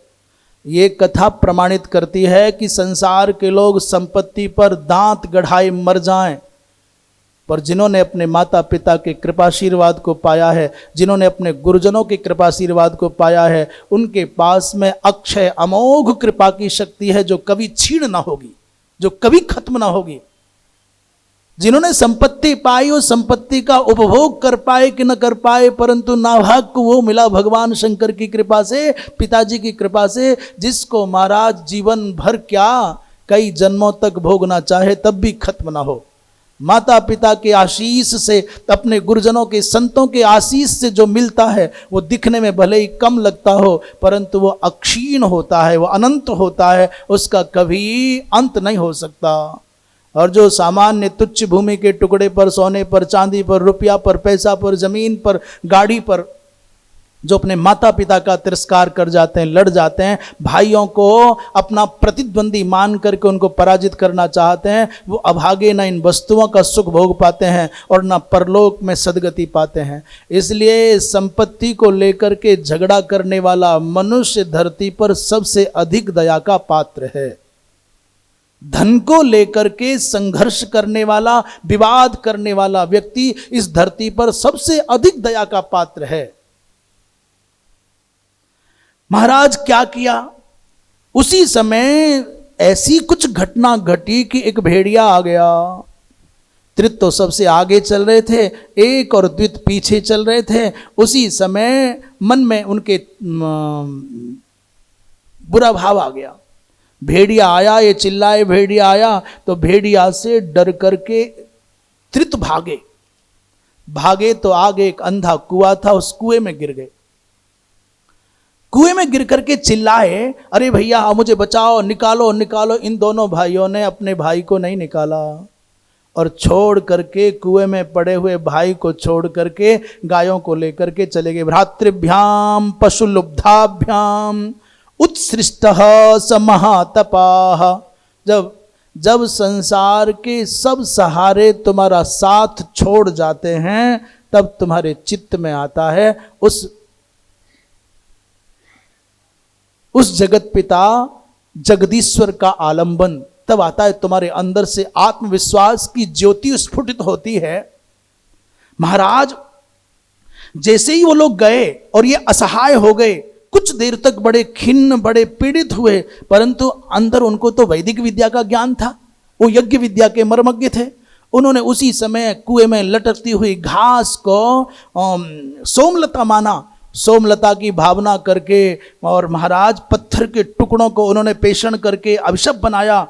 S1: ये कथा प्रमाणित करती है कि संसार के लोग संपत्ति पर दांत गढ़ाए मर जाएं, पर जिन्होंने अपने माता पिता के कृपाशीर्वाद को पाया है, जिन्होंने अपने गुरुजनों के कृपाशीर्वाद को पाया है, उनके पास में अक्षय अमोघ कृपा की शक्ति है जो कभी छीण ना होगी, जो कभी खत्म ना होगी। जिन्होंने संपत्ति पाई उस संपत्ति का उपभोग कर पाए कि न कर पाए, परंतु नाभाग को वो मिला भगवान शंकर की कृपा से, पिताजी की कृपा से, जिसको महाराज जीवन भर क्या कई जन्मों तक भोगना चाहे तब भी खत्म ना हो। माता पिता के आशीष से, अपने गुरुजनों के संतों के आशीष से जो मिलता है वो दिखने में भले ही कम लगता हो, परंतु वो अक्षीण होता है, वो अनंत होता है, उसका कभी अंत नहीं हो सकता। और जो सामान्य तुच्छ भूमि के टुकड़े पर, सोने पर, चांदी पर, रुपया पर, पैसा पर, जमीन पर, गाड़ी पर जो अपने माता पिता का तिरस्कार कर जाते हैं, लड़ जाते हैं, भाइयों को अपना प्रतिद्वंदी मान करके उनको पराजित करना चाहते हैं, वो अभागे न इन वस्तुओं का सुख भोग पाते हैं और न परलोक में सदगति पाते हैं। इसलिए संपत्ति को लेकर के झगड़ा करने वाला मनुष्य धरती पर सबसे अधिक दया का पात्र है। धन को लेकर के संघर्ष करने वाला, विवाद करने वाला व्यक्ति इस धरती पर सबसे अधिक दया का पात्र है। महाराज क्या किया, उसी समय ऐसी कुछ घटना घटी कि एक भेड़िया आ गया। त्रित तो सबसे आगे चल रहे थे, एक और द्वित पीछे चल रहे थे। उसी समय मन में उनके बुरा भाव आ गया। भेड़िया आया, ये चिल्लाए भेड़िया आया, तो भेड़िया से डर करके त्रित भागे तो आगे एक अंधा कुआं था, उस कुएं में गिर गए। कुएं में गिर करके चिल्लाए, अरे भैया मुझे बचाओ, निकालो निकालो। इन दोनों भाइयों ने अपने भाई को नहीं निकाला और छोड़ करके, कुएं में पड़े हुए भाई को छोड़ करके गायों को लेकर के चले गए। भ्रातृभ्याम पशुलुब्धाभ्याम उत्सृष्टः स महातपाः। जब संसार के सब सहारे तुम्हारा साथ छोड़ जाते हैं, तब तुम्हारे चित्त में आता है उस जगत पिता जगदीश्वर का आलंबन। तब आता है तुम्हारे अंदर से आत्मविश्वास की ज्योति स्फुटित होती है। महाराज जैसे ही वो लोग गए और ये असहाय हो गए, कुछ देर तक बड़े खिन्न, बड़े पीड़ित हुए, परंतु अंदर उनको तो वैदिक विद्या का ज्ञान था, वो यज्ञ विद्या के मर्मज्ञ थे। उन्होंने उसी समय कुएं में लटकती हुई घास को सोमलता माना, सोमलता की भावना करके, और महाराज पत्थर के टुकड़ों को उन्होंने पेषण करके अभिशप बनाया।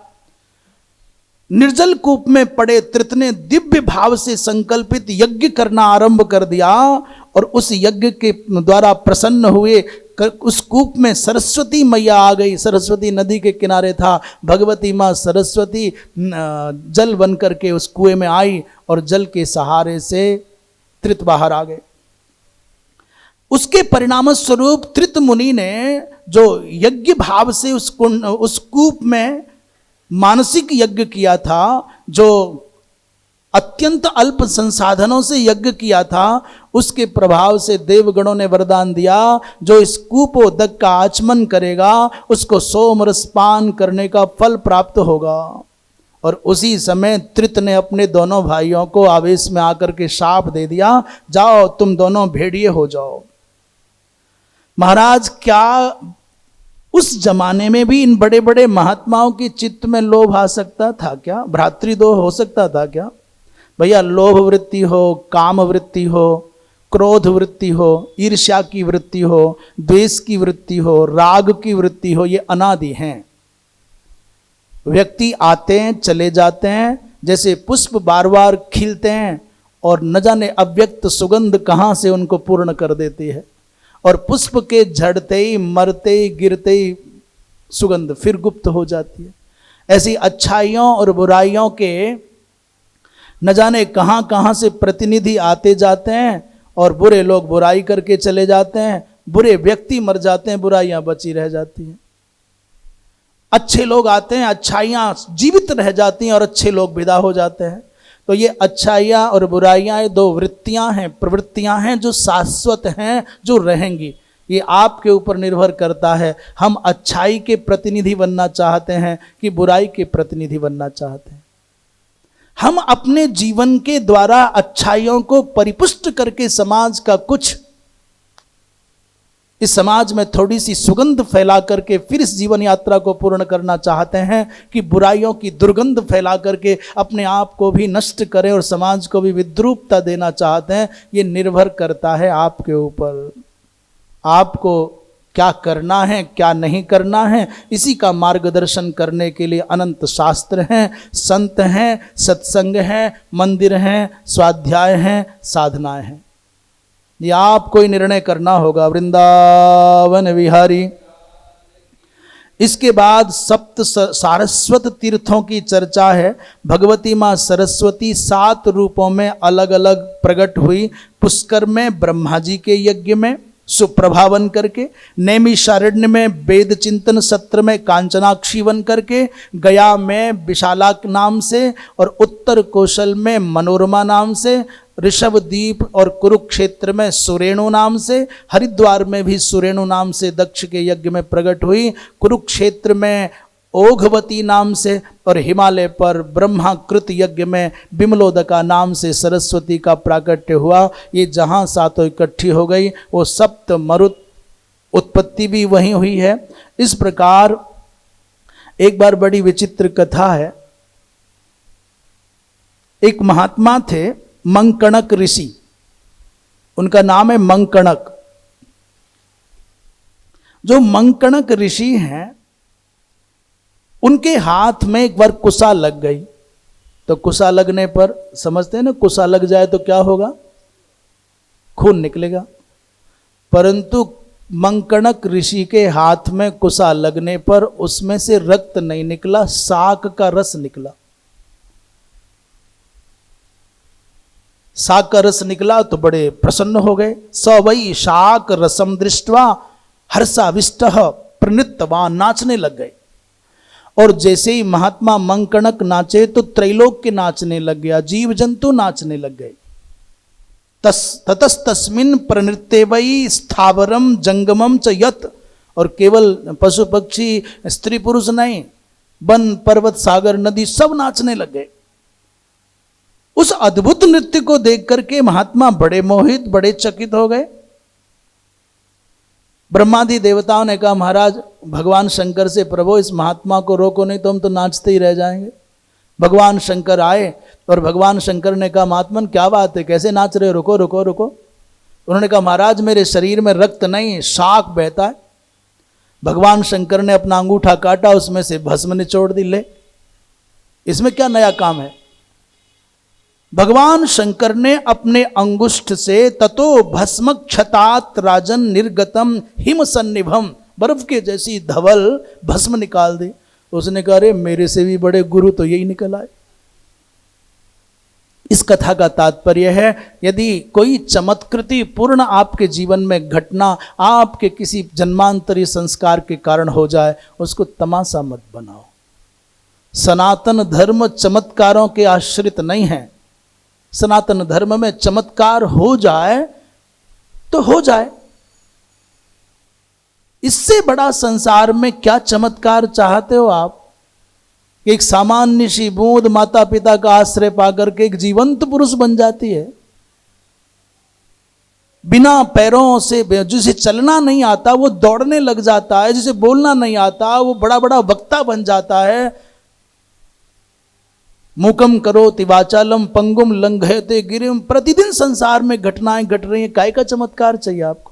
S1: निर्जल कूप में पड़े त्रित ने दिव्य भाव से संकल्पित यज्ञ करना आरंभ कर दिया, और उस यज्ञ के द्वारा प्रसन्न हुए। उस कूप में सरस्वती मैया आ गई। सरस्वती नदी के किनारे था। भगवती माँ सरस्वती जल बन करके उस कुएं में आई और जल के सहारे से त्रित बाहर आ गए। उसके परिणाम स्वरूप त्रित मुनि ने जो यज्ञ भाव से उस कूप में मानसिक यज्ञ किया था, जो अत्यंत अल्प संसाधनों से यज्ञ किया था, उसके प्रभाव से देवगणों ने वरदान दिया, जो इस कूपोदक का आचमन करेगा उसको सोमरस पान करने का फल प्राप्त होगा। और उसी समय त्रित ने अपने दोनों भाइयों को आवेश में आकर के शाप दे दिया, जाओ तुम दोनों भेड़िए हो जाओ। महाराज क्या उस जमाने में भी इन बड़े बड़े महात्माओं के चित्त में लोभ आ सकता था क्या? भ्रातृद्रोह हो सकता था क्या? भैया, लोभ वृत्ति हो, काम वृत्ति हो, क्रोध वृत्ति हो, ईर्ष्या की वृत्ति हो, द्वेष की वृत्ति हो, राग की वृत्ति हो, ये अनादि हैं। व्यक्ति आते हैं, चले जाते हैं, जैसे पुष्प बार बार खिलते हैं और न जाने अव्यक्त सुगंध कहाँ से उनको पूर्ण कर देती है, और पुष्प के झड़ते ही, मरते ही, गिरते ही सुगंध फिर गुप्त हो जाती है। ऐसी अच्छाइयों और बुराइयों के न जाने कहाँ कहाँ से प्रतिनिधि आते जाते हैं, और बुरे लोग बुराई करके चले जाते हैं, बुरे व्यक्ति मर जाते हैं, बुराइयां बची रह जाती हैं। अच्छे लोग आते हैं, अच्छाइयां जीवित रह जाती हैं और अच्छे लोग विदा हो जाते हैं। तो ये अच्छाइयां और बुराइयां दो वृत्तियां हैं, प्रवृत्तियां हैं जो शाश्वत हैं, जो रहेंगी। ये आपके ऊपर निर्भर करता है, हम अच्छाई के प्रतिनिधि बनना चाहते हैं कि बुराई के प्रतिनिधि बनना चाहते हैं। हम अपने जीवन के द्वारा अच्छाइयों को परिपुष्ट करके समाज का कुछ, इस समाज में थोड़ी सी सुगंध फैला करके फिर इस जीवन यात्रा को पूर्ण करना चाहते हैं कि बुराइयों की दुर्गंध फैला करके अपने आप को भी नष्ट करें और समाज को भी विद्रूपता देना चाहते हैं। ये निर्भर करता है आपके ऊपर, आपको क्या करना है, क्या नहीं करना है। इसी का मार्गदर्शन करने के लिए अनंत शास्त्र हैं, संत हैं, सत्संग हैं, मंदिर हैं, स्वाध्याय हैं, साधनाएं हैं। ये आपको ही निर्णय करना होगा। वृंदावन विहारी। इसके बाद सप्त सारस्वत तीर्थों की चर्चा है। भगवती माँ सरस्वती 7 रूपों में अलग अलग प्रकट हुई। पुष्कर में ब्रह्मा जी के यज्ञ में सुप्रभा बन करके, नैमिषारण्य में वेद चिंतन सत्र में कांचनाक्षी बन करके, गया में विशाला नाम से और उत्तर कौशल में मनोरमा नाम से, ऋषभद्वीप और कुरुक्षेत्र में सुरेणु नाम से, हरिद्वार में भी सुरेणु नाम से दक्ष के यज्ञ में प्रकट हुई, कुरुक्षेत्र में ओघवती नाम से, और हिमालय पर ब्रह्माकृत यज्ञ में विमलोदका नाम से सरस्वती का प्राकट्य हुआ। ये जहाँ सातों इकट्ठी हो गई, वो सप्त मरुत उत्पत्ति भी वहीं हुई है। इस प्रकार एक बार बड़ी विचित्र कथा है। एक महात्मा थे मंकणक ऋषि, उनका नाम है मंकणक। जो मंकणक ऋषि हैं, उनके हाथ में एक बार कुसा लग गई। तो कुसा लगने पर समझते हैं ना, कुसा लग जाए तो क्या होगा? खून निकलेगा। परंतु मंकणक ऋषि के हाथ में कुसा लगने पर उसमें से रक्त नहीं निकला, शाक का रस निकला। शाक का रस निकला तो बड़े प्रसन्न हो गए। स वै शाक रसम दृष्ट्वा हर्षाविष्टः प्रणितवान, नाचने लग गए। और जैसे ही महात्मा मंकणक नाचे तो त्रैलोक्य नाचने लग गया, जीव जंतु नाचने लग गए। ततस्तस्मिन् प्रणृत्य वै स्थावरम जंगमम च यत, और केवल पशु पक्षी स्त्री पुरुष नहीं, वन पर्वत सागर नदी सब नाचने लग गए। उस अद्भुत नृत्य को देख करके महात्मा बड़े मोहित, बड़े चकित हो गए। ब्रह्मादि देवताओं ने कहा, महाराज भगवान शंकर से, प्रभु इस महात्मा को रोको, नहीं तो हम तो नाचते ही रह जाएंगे। भगवान शंकर आए और भगवान शंकर ने कहा, महात्मन क्या बात है, कैसे नाच रहे हो, रुको रुको रुको। उन्होंने कहा, महाराज मेरे शरीर में रक्त नहीं, शाक बहता है। भगवान शंकर ने अपना अंगूठा काटा, उसमें से भस्म निचोड़ दी। ले, इसमें क्या नया काम है? भगवान शंकर ने अपने अंगुष्ठ से ततो भस्म क्षतात राजन निर्गतम हिम सन्निभम, बर्फ के जैसी धवल भस्म निकाल दी। उसने कहा, अरे मेरे से भी बड़े गुरु तो यही निकल आए। इस कथा का तात्पर्य है, यदि कोई चमत्कृति पूर्ण आपके जीवन में घटना आपके किसी जन्मांतरी संस्कार के कारण हो जाए, उसको तमाशा मत बनाओ। सनातन धर्म चमत्कारों के आश्रित नहीं है। सनातन धर्म में चमत्कार हो जाए तो हो जाए, इससे बड़ा संसार में क्या चमत्कार चाहते हो आप? एक सामान्य सी बूंद माता पिता का आश्रय पाकर के एक जीवंत पुरुष बन जाती है। बिना पैरों से, जिसे चलना नहीं आता वो दौड़ने लग जाता है, जिसे बोलना नहीं आता वो बड़ा बड़ा वक्ता बन जाता है। मूकम करोति वाचालम पंगुम लंघयते गिरिम। प्रतिदिन संसार में घटनाएं घट रही हैं, काय का चमत्कार चाहिए आपको?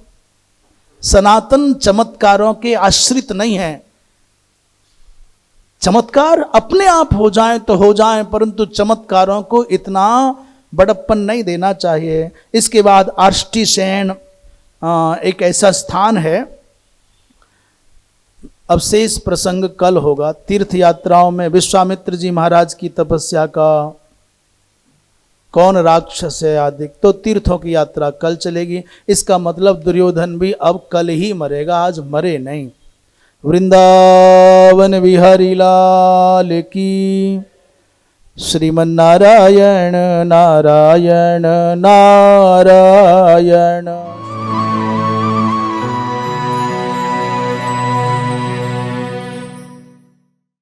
S1: सनातन चमत्कारों के आश्रित नहीं है। चमत्कार अपने आप हो जाएं तो हो जाएं, परंतु चमत्कारों को इतना बड़प्पन नहीं देना चाहिए। इसके बाद आष्टी सेन एक ऐसा स्थान है, अब शेष प्रसंग कल होगा। तीर्थ यात्राओं में विश्वामित्र जी महाराज की तपस्या का कौन राक्षस है अधिक, तो तीर्थों की यात्रा कल चलेगी। इसका मतलब दुर्योधन भी अब कल ही मरेगा, आज मरे नहीं। वृंदावन बिहारी लाल की। श्रीमन्नारायण नारायण नारायण।